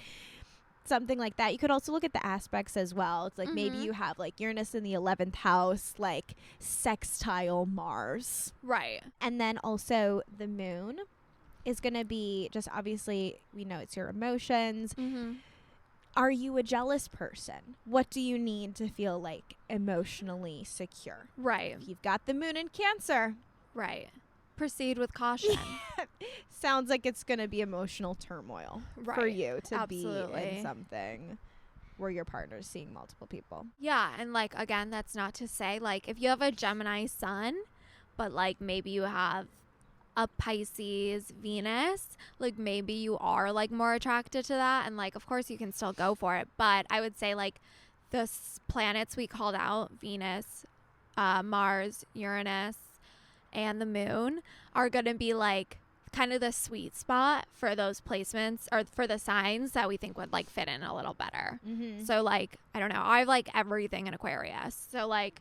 something like that. You could also look at the aspects as well. It's like maybe you have like Uranus in the 11th house, like sextile Mars. Right. And then also the moon is going to be just, obviously, we know it's your emotions. Are you a jealous person? What do you need to feel like emotionally secure? Right. If you've got the moon in Cancer. Right. Proceed with caution. Sounds like it's going to be emotional turmoil for you to be in something where your partner's seeing multiple people. Yeah. And like, again, that's not to say like if you have a Gemini sun, but like maybe you have a Pisces Venus, like maybe you are like more attracted to that, and like of course you can still go for it, but I would say like the planets we called out, Venus, Mars, Uranus, and the moon, are going to be like kind of the sweet spot for those placements, or for the signs that we think would like fit in a little better. So like, I don't know, I have like everything in Aquarius, so like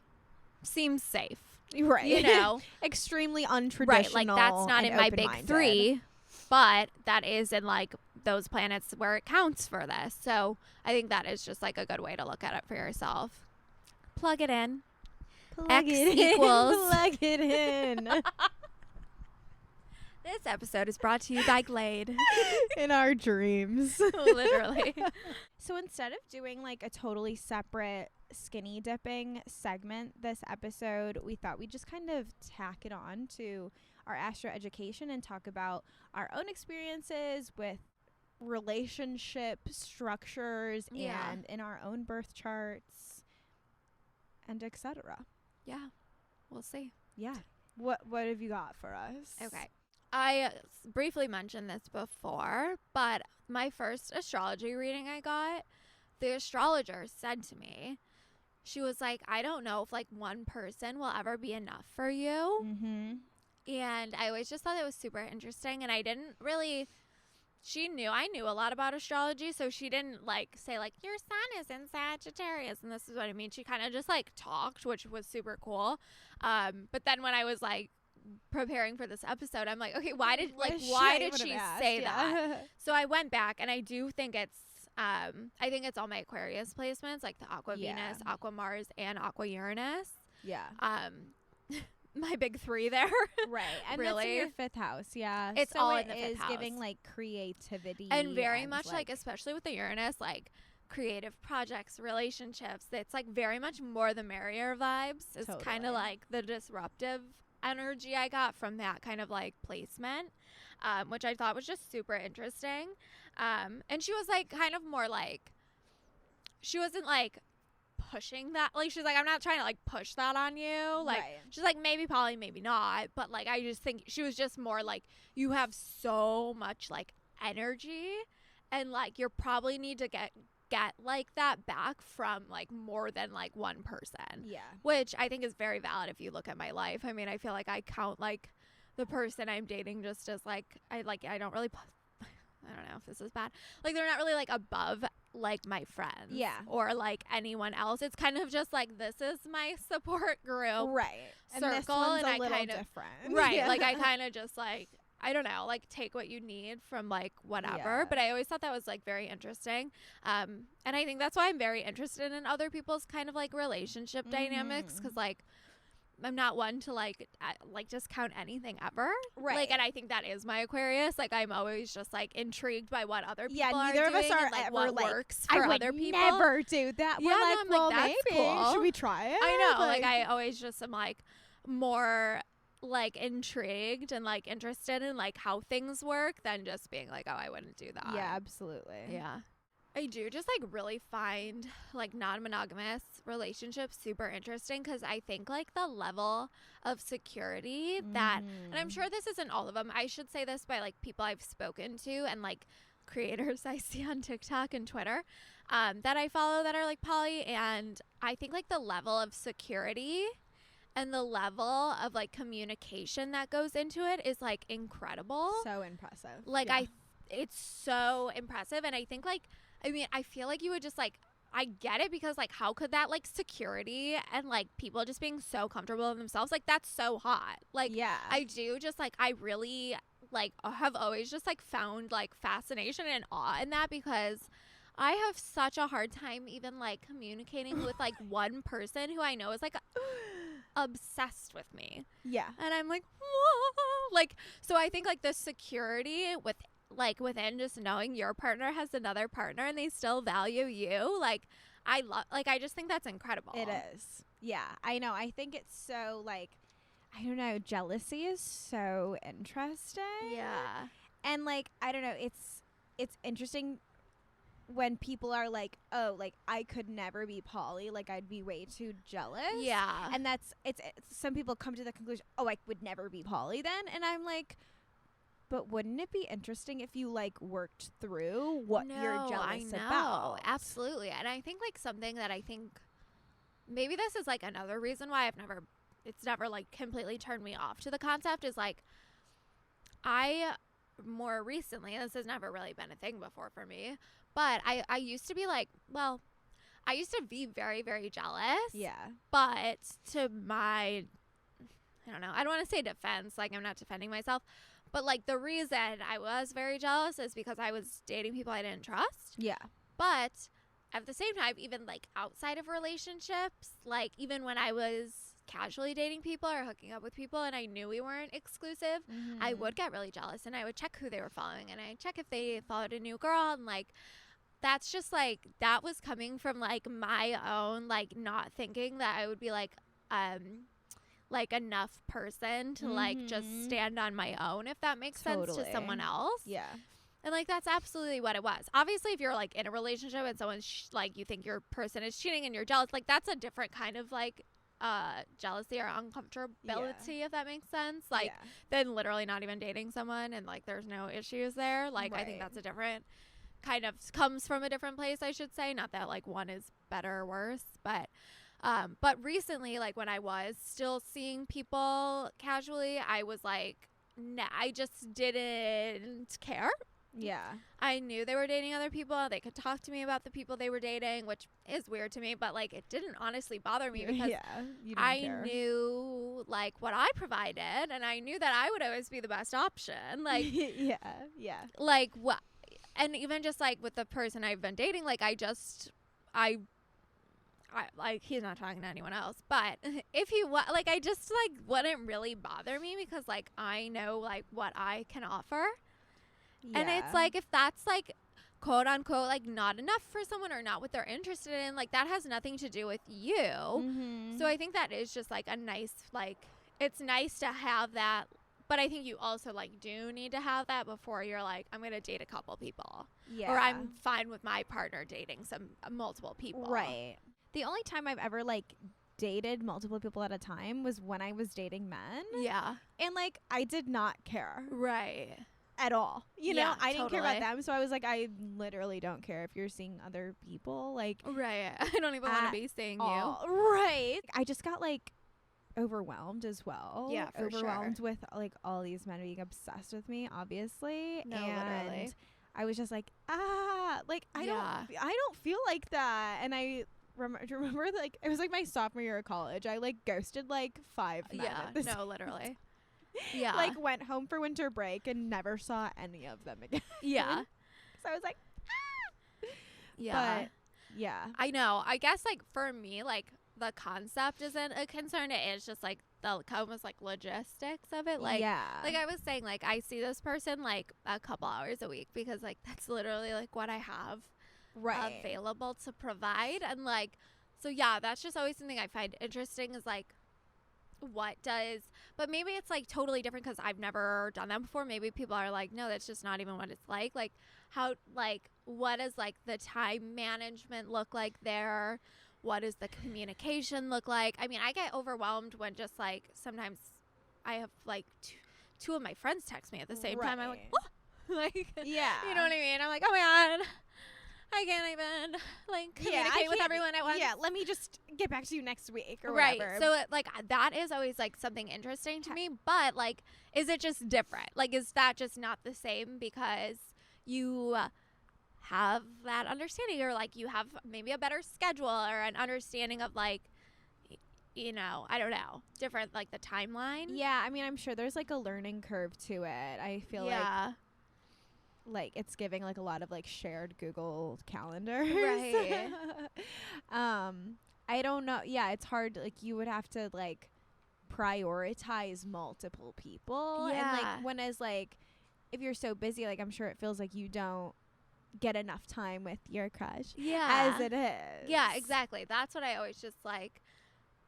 seems safe. Right. You know, extremely untraditional. Right. Like that's not in my big 3, but that is in like those planets where it counts for this. So I think that is just like a good way to look at it for yourself. Plug it in. Plug it in. This episode is brought to you by Glade. In our dreams. Literally. So instead of doing like a totally separate skinny dipping segment this episode, we thought we'd just kind of tack it on to our astro education and talk about our own experiences with relationship structures and in our own birth charts and etc. Yeah, we'll see. Yeah. What have you got for us? Okay. I briefly mentioned this before, but my first astrology reading I got, the astrologer said to me, she was like, I don't know if like one person will ever be enough for you. Mm-hmm. And I always just thought it was super interesting. And I didn't really, I knew a lot about astrology. So she didn't like say like, your sun is in Sagittarius and this is what I mean. She kind of just like talked, which was super cool. But then when I was like preparing for this episode, I'm like, okay, why did she say that? So I went back and I do think it's, all my Aquarius placements, like the Aqua Venus, Aqua Mars, and Aqua Uranus. Yeah. My big three there. Right. And really, that's in your fifth house. Yeah. It's so all it in the fifth house. Giving like creativity and very much like especially with the Uranus, like creative projects, relationships. It's like very much more the merrier vibes. It's kind of like the disruptive energy I got from that kind of like placement, which I thought was just super interesting. And she was like kind of more like, she wasn't like pushing that, like she's like, I'm not trying to like push that on you, like she's like, maybe poly, maybe not, but like I just think she was just more like, you have so much like energy and like you probably need to get like that back from like more than like one person, which I think is very valid if you look at my life. I mean, I feel like I count like the person I'm dating just as like I don't really I don't know if this is bad, like they're not really like above like my friends or like anyone else. It's kind of just like, this is my support group, and this one's a little different, like I kind of just like, I don't know, like take what you need from like whatever, but I always thought that was like very interesting, and I think that's why I'm very interested in other people's kind of like relationship dynamics, because like I'm not one to like discount anything ever. Like, and I think that is my Aquarius. Like, I'm always just like intrigued by what other people are doing. Neither of us are and, like, ever what like, works for other people. I would never do that. We're like, I'm well, like, that's maybe. cool. Should we try it? I know. Like I always just am like more like intrigued and like interested in like how things work than just being like, oh, I wouldn't do that. Yeah, absolutely. Yeah. I do just like really find like non-monogamous relationships super interesting, because I think like the level of security that, and I'm sure this isn't all of them, I should say this by like people I've spoken to and like creators I see on TikTok and Twitter that I follow that are like poly, and I think like the level of security and the level of like communication that goes into it is like incredible. So impressive. Like it's so impressive, and I think like, I mean, I feel like you would just like, I get it, because like how could that like security and like people just being so comfortable in themselves, like that's so hot. Like I do just like, I really like have always just like found like fascination and awe in that, because I have such a hard time even like communicating with like one person who I know is like obsessed with me. Yeah. And I'm like, whoa. Like, so I think like the security with like within just knowing your partner has another partner and they still value you, like I just think that's incredible. It is. Yeah, I know. I think it's so like, I don't know, jealousy is so interesting. Yeah. And like, I don't know, it's interesting when people are like, oh, like I could never be poly, like I'd be way too jealous. Yeah. And it's some people come to the conclusion, oh, I would never be poly then, and I'm like, but wouldn't it be interesting if you like worked through what you're jealous about? Absolutely. And I think like something that I think maybe this is like another reason why it's never like completely turned me off to the concept, is like I more recently, this has never really been a thing before for me, but I used to be like, well, I used to be very, very jealous. Yeah. But to my, I don't know, I don't want to say defense, like I'm not defending myself, but like the reason I was very jealous is because I was dating people I didn't trust. Yeah. But at the same time, even like outside of relationships, like even when I was casually dating people or hooking up with people and I knew we weren't exclusive, I would get really jealous and I would check who they were following and I'd check if they followed a new girl, and like that's just like, that was coming from like my own like not thinking that I would be like enough person to like just stand on my own, if that makes sense to someone else. Yeah. And like, that's absolutely what it was. Obviously, if you're like in a relationship and someone's like, you think your person is cheating and you're jealous, like that's a different kind of like jealousy or uncomfortability, if that makes sense. Like then literally not even dating someone and like there's no issues there. Like I think that's a different kind of, comes from a different place, I should say. Not that like one is better or worse, but recently, like when I was still seeing people casually, I was like, nah, I just didn't care. Yeah. I knew they were dating other people. They could talk to me about the people they were dating, which is weird to me, but like it didn't honestly bother me because I knew like what I provided, and I knew that I would always be the best option. Like like what, and even just like with the person I've been dating, like I like, he's not talking to anyone else, but if he was like, I just like wouldn't really bother me because like I know like what I can offer. And it's like, if that's like quote unquote like not enough for someone or not what they're interested in, like that has nothing to do with you. So I think that is just like a nice, like, it's nice to have that, but I think you also like do need to have that before you're like, I'm gonna date a couple people, or I'm fine with my partner dating multiple people. Right. The only time I've ever like dated multiple people at a time was when I was dating men. Yeah. And like I did not care. Right. At all. You know, I didn't care about totally. them. So I was like, I literally don't care if you're seeing other people. Like, right. I don't even want to be seeing you. Right. I just got like overwhelmed as well. Yeah, for overwhelmed sure. with like all these men being obsessed with me, obviously. No, and literally. I was just like, like I don't feel like that. And I remember like it was like my sophomore year of college. I like ghosted like 5 men. Yeah. No, literally. Yeah. Like went home for winter break and never saw any of them again. Yeah. So I was like, yeah. But yeah. I know. I guess like for me, like the concept isn't a concern. It is just like the almost like logistics of it. Like, like I was saying, like I see this person like a couple hours a week because like that's literally like what I have available to provide. And like, so yeah, that's just always something I find interesting is like, but maybe it's like totally different because I've never done that before. Maybe people are like, no, that's just not even what it's like how, like, what does like the time management look like there? What does the communication look like? I mean, I get overwhelmed when just like sometimes I have like two of my friends text me at the same time. I'm like, oh! Like, you know what I mean? I'm like, oh my God, I can't even like communicate with everyone at once. Yeah, let me just get back to you next week or whatever. So like that is always like something interesting to me, but like, is it just different? Like, is that just not the same because you have that understanding, or like you have maybe a better schedule or an understanding of like, you know, I don't know, different like the timeline? Yeah, I mean, I'm sure there's like a learning curve to it. I feel like it's giving like a lot of like shared Google calendars. Right. I don't know. Yeah, it's hard. Like you would have to like prioritize multiple people. Yeah. And like when is like, if you're so busy, like I'm sure it feels like you don't get enough time with your crush. Yeah. As it is. Yeah, exactly. That's what I always just like,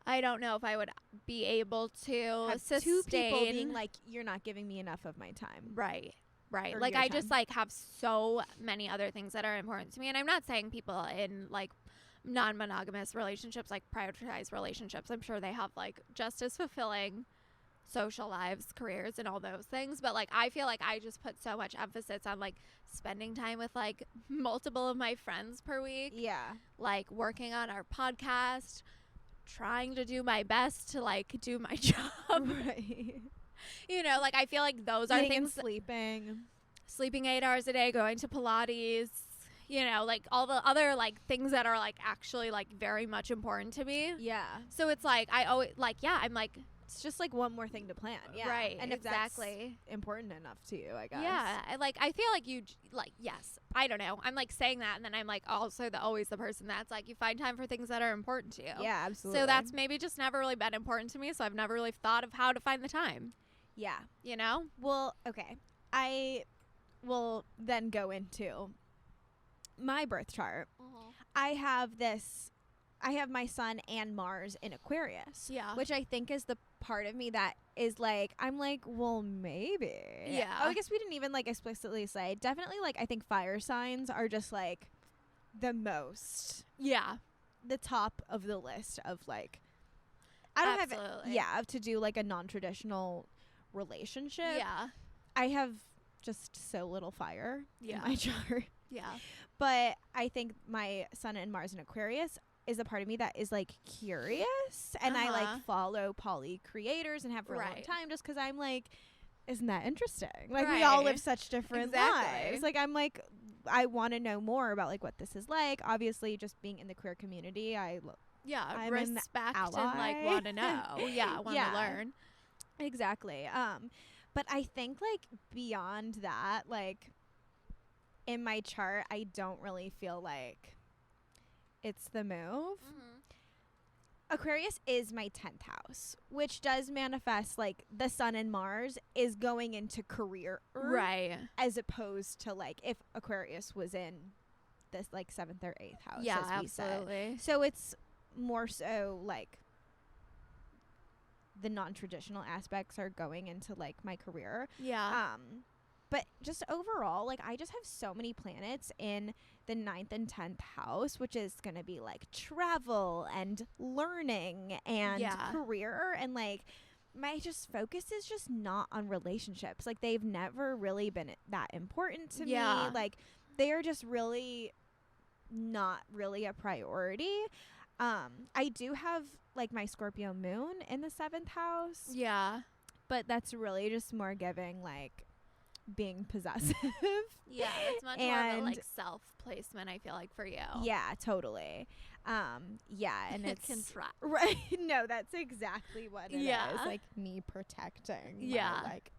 I don't know if I would be able to have sustain. 2 people being like, you're not giving me enough of my time. Right. Right. Or Like your I just time. like have so many other things that are important to me. And I'm not saying people in like non-monogamous relationships like prioritize relationships. I'm sure they have like just as fulfilling social lives, careers, and all those things. But like I feel like I just put so much emphasis on like spending time with like multiple of my friends per week. Yeah. Like working on our podcast, trying to do my best to like do my job. Right. You know, like I feel like those are Eating and things. Sleeping 8 hours a day, going to Pilates, you know, like all the other like things that are like actually like very much important to me. Yeah. So it's like I always like, yeah, I'm like, it's just like one more thing to plan. Yeah. Right. And if exactly. that's important enough to you, I guess. Yeah. I feel like you like, yes, I don't know. I'm like saying that. And then I'm like also always the person that's like, you find time for things that are important to you. Yeah, absolutely. So that's maybe just never really been important to me. So I've never really thought of how to find the time. Yeah. You know? Well, okay. I will then go into my birth chart, I have my sun and Mars in Aquarius. Yeah. Which I think is the part of me that is like, I'm like, well, maybe. Yeah. Oh, I guess we didn't even like explicitly say. Definitely, like, I think fire signs are just like the most. Yeah. The top of the list of like, I don't have to do like a non-traditional relationship. Yeah. I have just so little fire in my chart. Yeah. But I think my sun and Mars in Aquarius is a part of me that is like curious, and I like follow poly creators and have for a long time just because I'm like, isn't that interesting? Like we all live such different lives. Like I'm like, I want to know more about like what this is like. Obviously, just being in the queer community, I'm respect and like want to know. Want to learn. Exactly. But I think like beyond that, like in my chart, I don't really feel like it's the move. Aquarius is my 10th house, which does manifest like the sun and Mars is going into career. Right. As opposed to like if Aquarius was in this like 7th or 8th house. Yeah, as we absolutely. Said. So it's more so like the non-traditional aspects are going into like my career. Yeah. But just overall, like I just have so many planets in the 9th and 10th house, which is going to be like travel and learning and career. And like my just focus is just not on relationships. Like they've never really been that important to me. Like they are just really not really a priority. I do have like my Scorpio moon in the 7th house. Yeah. But that's really just more giving like being possessive. Yeah, it's much more of a like self placement, I feel like, for you. Yeah, totally. Yeah, and it's control. Right. No, that's exactly what it is. Like me protecting. Yeah. My, like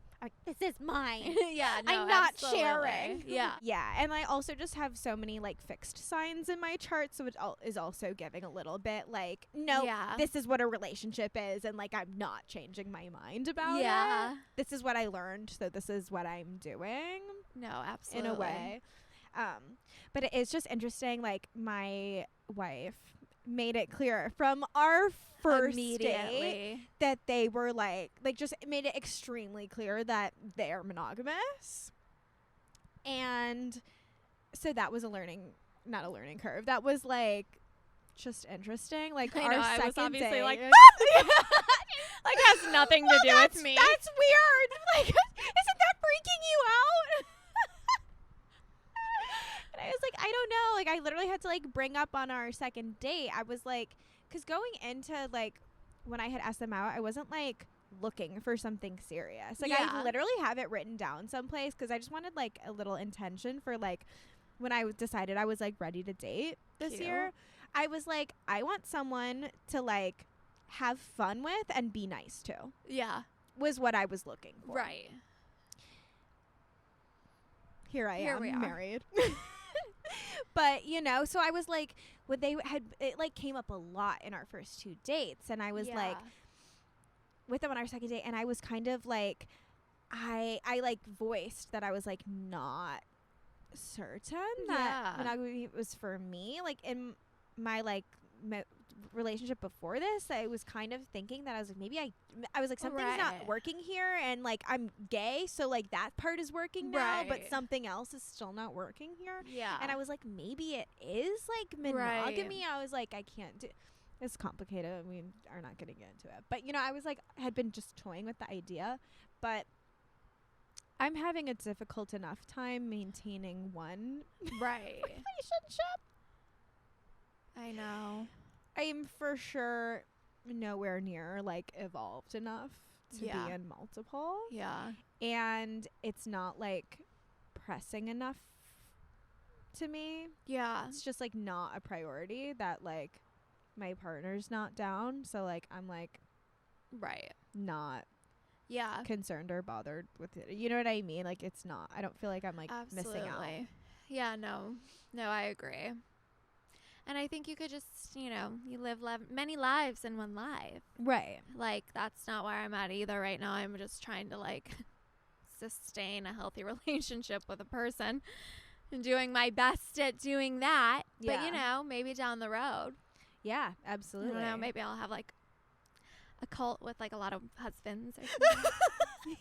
this is mine. Yeah, no, I'm not absolutely. sharing. Yeah. Yeah, and I also just have so many like fixed signs in my chart, so it is also giving a little bit like, no, this is what a relationship is, and like I'm not changing my mind about it. This is what I learned, so this is what I'm doing. No, absolutely. In a way. But it is just interesting, like my wife made it clear from our first date that they were like just made it extremely clear that they're monogamous. And so that was not a learning curve. That was like just interesting. Like our second date, like like has nothing to do with me. That's weird. Like, isn't that freaking you out? And I was like, I don't know. Like, I literally had to like bring up on our second date. I was like, because going into like when I had asked them out, I wasn't like looking for something serious. Like I literally have it written down someplace because I just wanted like a little intention for like when I decided I was like ready to date this year. I was like, I want someone to like have fun with and be nice to. Yeah. Was what I was looking for. Right. Here I am married. But, you know, so I was like, when they had, it like came up a lot in our first 2 dates. And I was like, with them on our second date. And I was kind of like, I like voiced that I was like not certain that monogamy was for me. Like in my like relationship before this, I was kind of thinking that I was like, maybe I was like, something's not working here, and like I'm gay, so like that part is working now, but something else is still not working here. Yeah. And I was like, maybe it is like monogamy. I was like, I can't do. It's complicated. We are not going to get into it, but you know, I was like, had been just toying with the idea, but I'm having a difficult enough time maintaining one relationship. I know. I'm for sure nowhere near like evolved enough to be in multiple. Yeah. And it's not like pressing enough to me. Yeah. It's just like not a priority that like my partner's not down. So like I'm like not concerned or bothered with it. You know what I mean? Like it's not. I don't feel like I'm like missing out. Yeah, no, I agree. And I think you could just, you know, you live many lives in one life. Right. Like, that's not where I'm at either right now. I'm just trying to, like, sustain a healthy relationship with a person. I'm doing my best at doing that. Yeah. But, you know, maybe down the road. Yeah, absolutely. I don't know. Maybe I'll have like a cult with like a lot of husbands or something.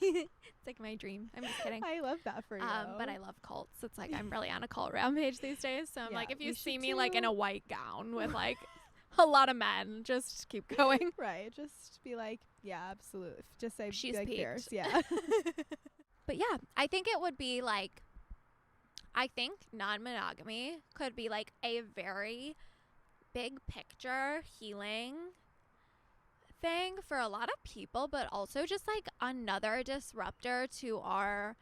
It's like my dream. I'm just kidding. I love that for you. But I love cults. It's like I'm really on a cult rampage these days. So I'm Yeah, like, if we you should see me like in too. a white gown with like a lot of men, just keep going. Right. Just be like, yeah, absolutely. Just say She's like peaked. fierce. Yeah. But yeah, I think it would be like, I think non-monogamy could be like a very big picture healing thing for a lot of people, but also just like another disruptor to our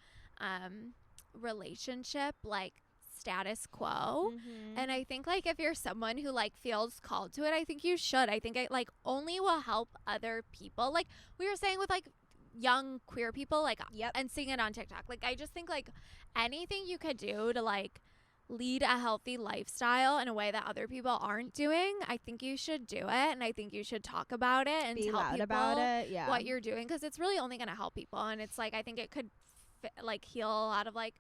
relationship, like status quo. Mhm. And I think like if you're someone who like feels called to it, I think you should. I think it like only will help other people. Like we were saying with like young queer people, like Yep. and seeing it on TikTok. Like I just think like anything you could do to like lead a healthy lifestyle in a way that other people aren't doing, I think you should do it, and I think you should talk about it and Be tell loud people about it. Yeah. what you're doing, because it's really only going to help people. And it's like I think it could like heal a lot of like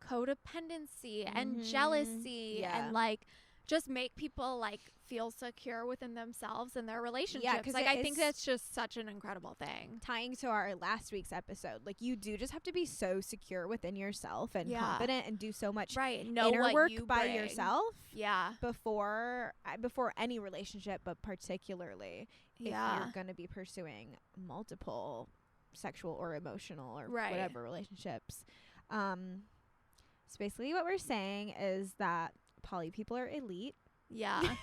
codependency and Mhm. jealousy Yeah. and like just make people like feel secure within themselves and their relationships. 'cause Like it I think is- that's just such an incredible thing. Tying to our last week's episode, like you do just have to be so secure within yourself and Yeah. confident and do so much Right. Know inner what work you by bring. yourself Yeah. before any relationship, but particularly if Yeah. you're going to be pursuing multiple sexual or emotional or Right. whatever relationships. So basically what we're saying is that poly people are elite. Yeah.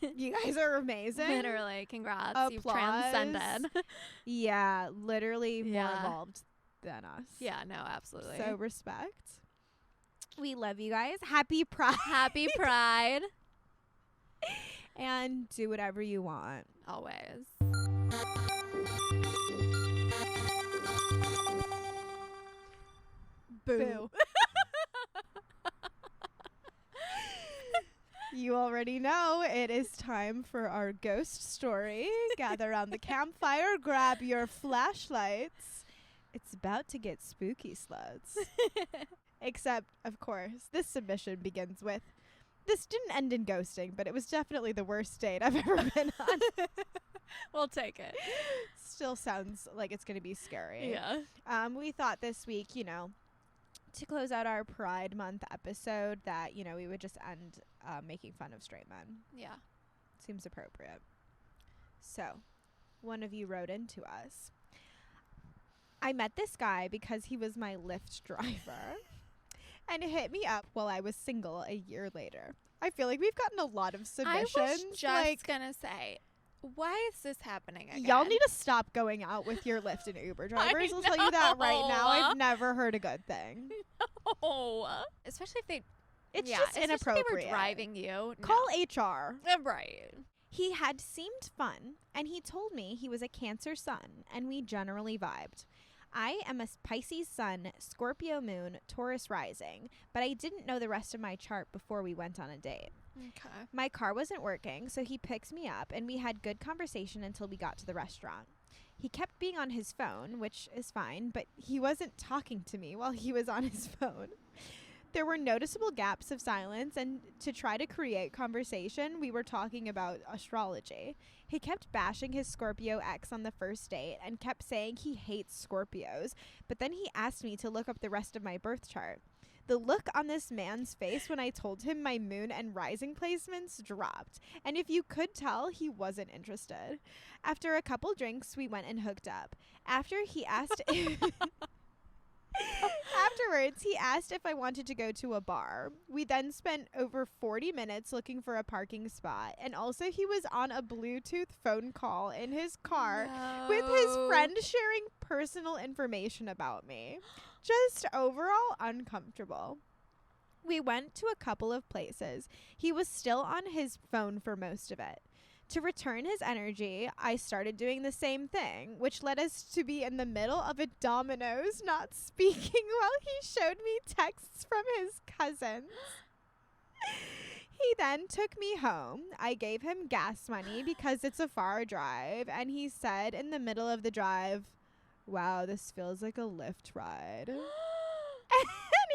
You guys are amazing. Literally. Congrats. You've Applause. transcended. Yeah, literally more Yeah. evolved than us. Yeah, no, absolutely. So respect. We love you guys. Happy Pride. Happy Pride. And do whatever you want. Always. Boo. You already know it is time for our ghost story. Gather around the campfire, grab your flashlights. It's about to get spooky, sluts. Except, of course, this submission begins with, this didn't end in ghosting, but it was definitely the worst date I've ever been on. We'll take it. Still sounds like it's going to be scary. Yeah. We thought this week, to close out our Pride Month episode that, we would just end making fun of straight men. Yeah. Seems appropriate. So, one of you wrote into us. I met this guy because he was my Lyft driver and hit me up while I was single a year later. I feel like we've gotten a lot of submissions. I was just gonna say, why is this happening again? Y'all need to stop going out with your Lyft and Uber drivers. I'll tell you that right now. I've never heard a good thing. No. Especially if they... It's yeah, just especially inappropriate. if they were driving you. Call HR. Right. He had seemed fun, and he told me he was a Cancer sun, and we generally vibed. I am a Pisces sun, Scorpio moon, Taurus rising, but I didn't know the rest of my chart before we went on a date. Okay. My car wasn't working, so he picked me up, and we had good conversation until we got to the restaurant. He kept being on his phone, which is fine, but he wasn't talking to me while he was on his phone. There were noticeable gaps of silence, and to try to create conversation, we were talking about astrology. He kept bashing his Scorpio ex on the first date and kept saying he hates Scorpios, but then he asked me to look up the rest of my birth chart. The look on this man's face when I told him my moon and rising placements dropped, and if you could tell, he wasn't interested. After a couple drinks, we went and hooked up. Afterwards, he asked if I wanted to go to a bar. We then spent over 40 minutes looking for a parking spot, and also he was on a Bluetooth phone call in his car with his friend sharing personal information about me. Just overall uncomfortable. We went to a couple of places. He was still on his phone for most of it. To return his energy, I started doing the same thing, which led us to be in the middle of a Domino's, not speaking while he showed me texts from his cousins. He then took me home. I gave him gas money because it's a far drive, and he said in the middle of the drive, "Wow, this feels like a Lyft ride." And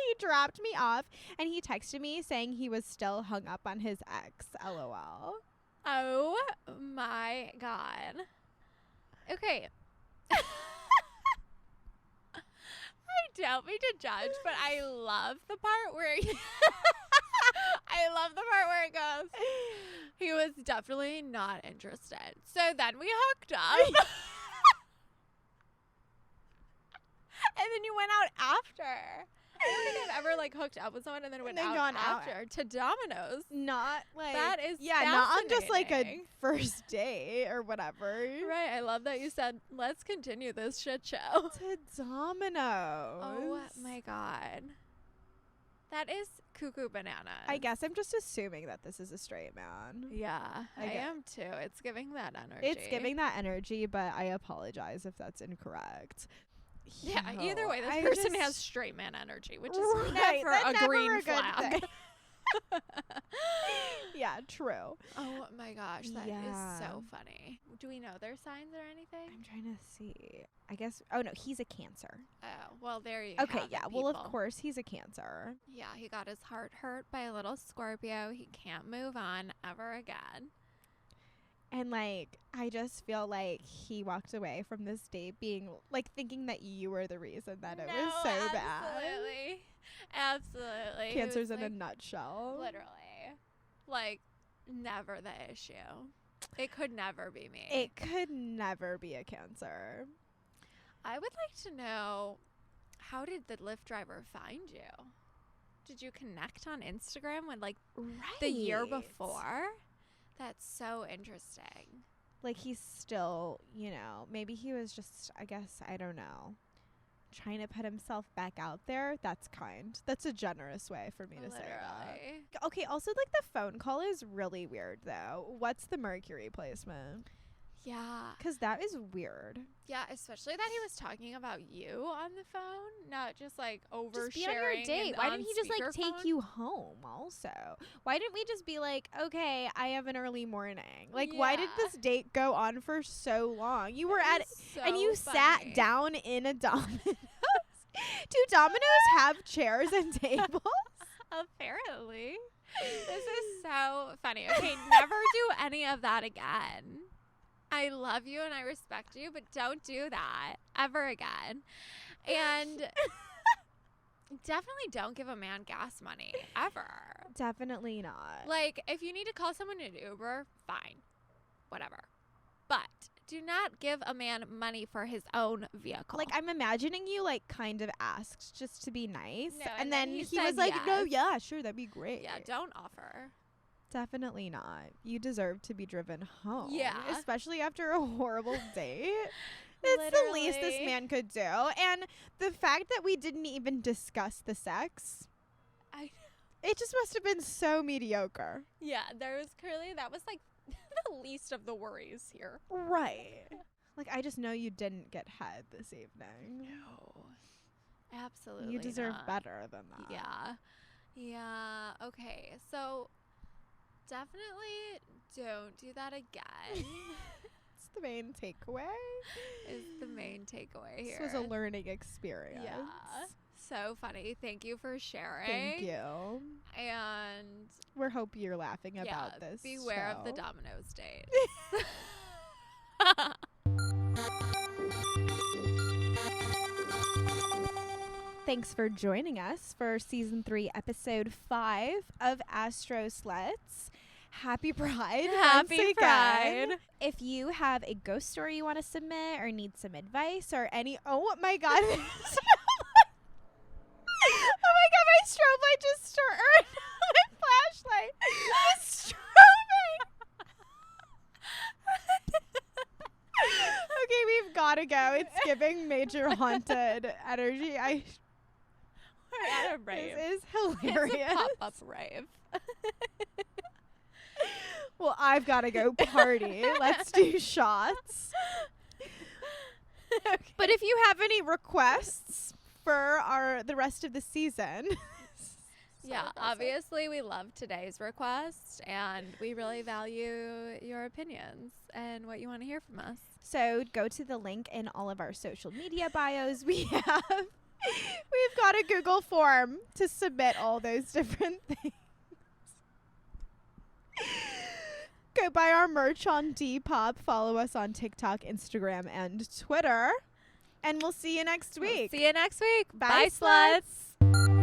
he dropped me off and he texted me saying he was still hung up on his ex. LOL. Oh my God. Okay. I don't mean to judge, but I love the part where it goes, he was definitely not interested. So then we hooked up. And then you went out after. I don't think I've ever like hooked up with someone and then went out after to Domino's. Not like that is not on just like a first date or whatever. Right. I love that you said, let's continue this shit show. To Domino's. Oh my God. That is cuckoo bananas. I guess I'm just assuming that this is a straight man. Yeah, I am too. It's giving that energy. It's giving that energy, but I apologize if that's incorrect. Yeah, either way, this person has straight man energy, which is never that's a green never a flag. good thing. Yeah, true. Oh my gosh, that is so funny. Do we know their signs or anything? I'm trying to see. I guess. Oh no, he's a Cancer. Oh, well, there you go. Okay, yeah. Well, of course he's a Cancer. Yeah, he got his heart hurt by a little Scorpio. He can't move on ever again. And like, I just feel like he walked away from this date being like thinking that you were the reason that it was so bad. Absolutely. Cancers in a nutshell. Literally. Like, never the issue. It could never be me. It could never be a Cancer. I would like to know, how did the Lyft driver find you? Did you connect on Instagram when like the year before? That's so interesting. Like, he's still, maybe he was just, I guess, I don't know, trying to put himself back out there. That's kind. That's a generous way for me to say that. Okay, also, like, the phone call is really weird, though. What's the Mercury placement? Yeah. Because that is weird. Yeah, especially that he was talking about you on the phone, not just, like, oversharing. Just be on your date. Why didn't he just, like, take you home also? Why didn't we just be like, okay, I have an early morning? Like, why did this date go on for so long? You were and you sat down in a Domino's. Do Domino's have chairs and tables? Apparently. This is so funny. Okay, never do any of that again. I love you and I respect you, but don't do that ever again. And definitely don't give a man gas money ever. Definitely not. Like, if you need to call someone an Uber, fine. Whatever. But do not give a man money for his own vehicle. Like, I'm imagining you, like, kind of asked just to be nice. No, and then he was like, yes. no, yeah, sure, that'd be great. Yeah, don't offer. Definitely not. You deserve to be driven home. Yeah. Especially after a horrible date. It's the least this man could do. And the fact that we didn't even discuss the sex, it just must have been so mediocre. Yeah, that was like the least of the worries here. Right. Like, I just know you didn't get head this evening. No. Absolutely You deserve not. better than that. Yeah. Yeah. Okay. So definitely don't do that again. It's the main takeaway. Is the main takeaway here. This was a learning experience. Yeah. So funny. Thank you for sharing. Thank you. And we hope you're laughing about this. Beware show. of the Domino's date. Thanks for joining us for Season 3, Episode 5 of Astro Sluts. Happy Pride. Happy Pride. If you have a ghost story you want to submit or need some advice or any... Oh, my God. Oh, my God. My strobe light just turned. My flashlight is strobing. Okay, we've got to go. It's giving major haunted energy. We're at a rave. This is hilarious. It's a pop-up rave. Well, I've got to go party. Let's do shots. Okay. But if you have any requests for the rest of the season. Yeah, obviously we love today's request and we really value your opinions and what you want to hear from us. So go to the link in all of our social media bios. We have We've got a Google form to submit all those different things. Go buy our merch on Depop. Follow us on TikTok, Instagram, and Twitter. And we'll see you next week. See you next week. Bye, sluts.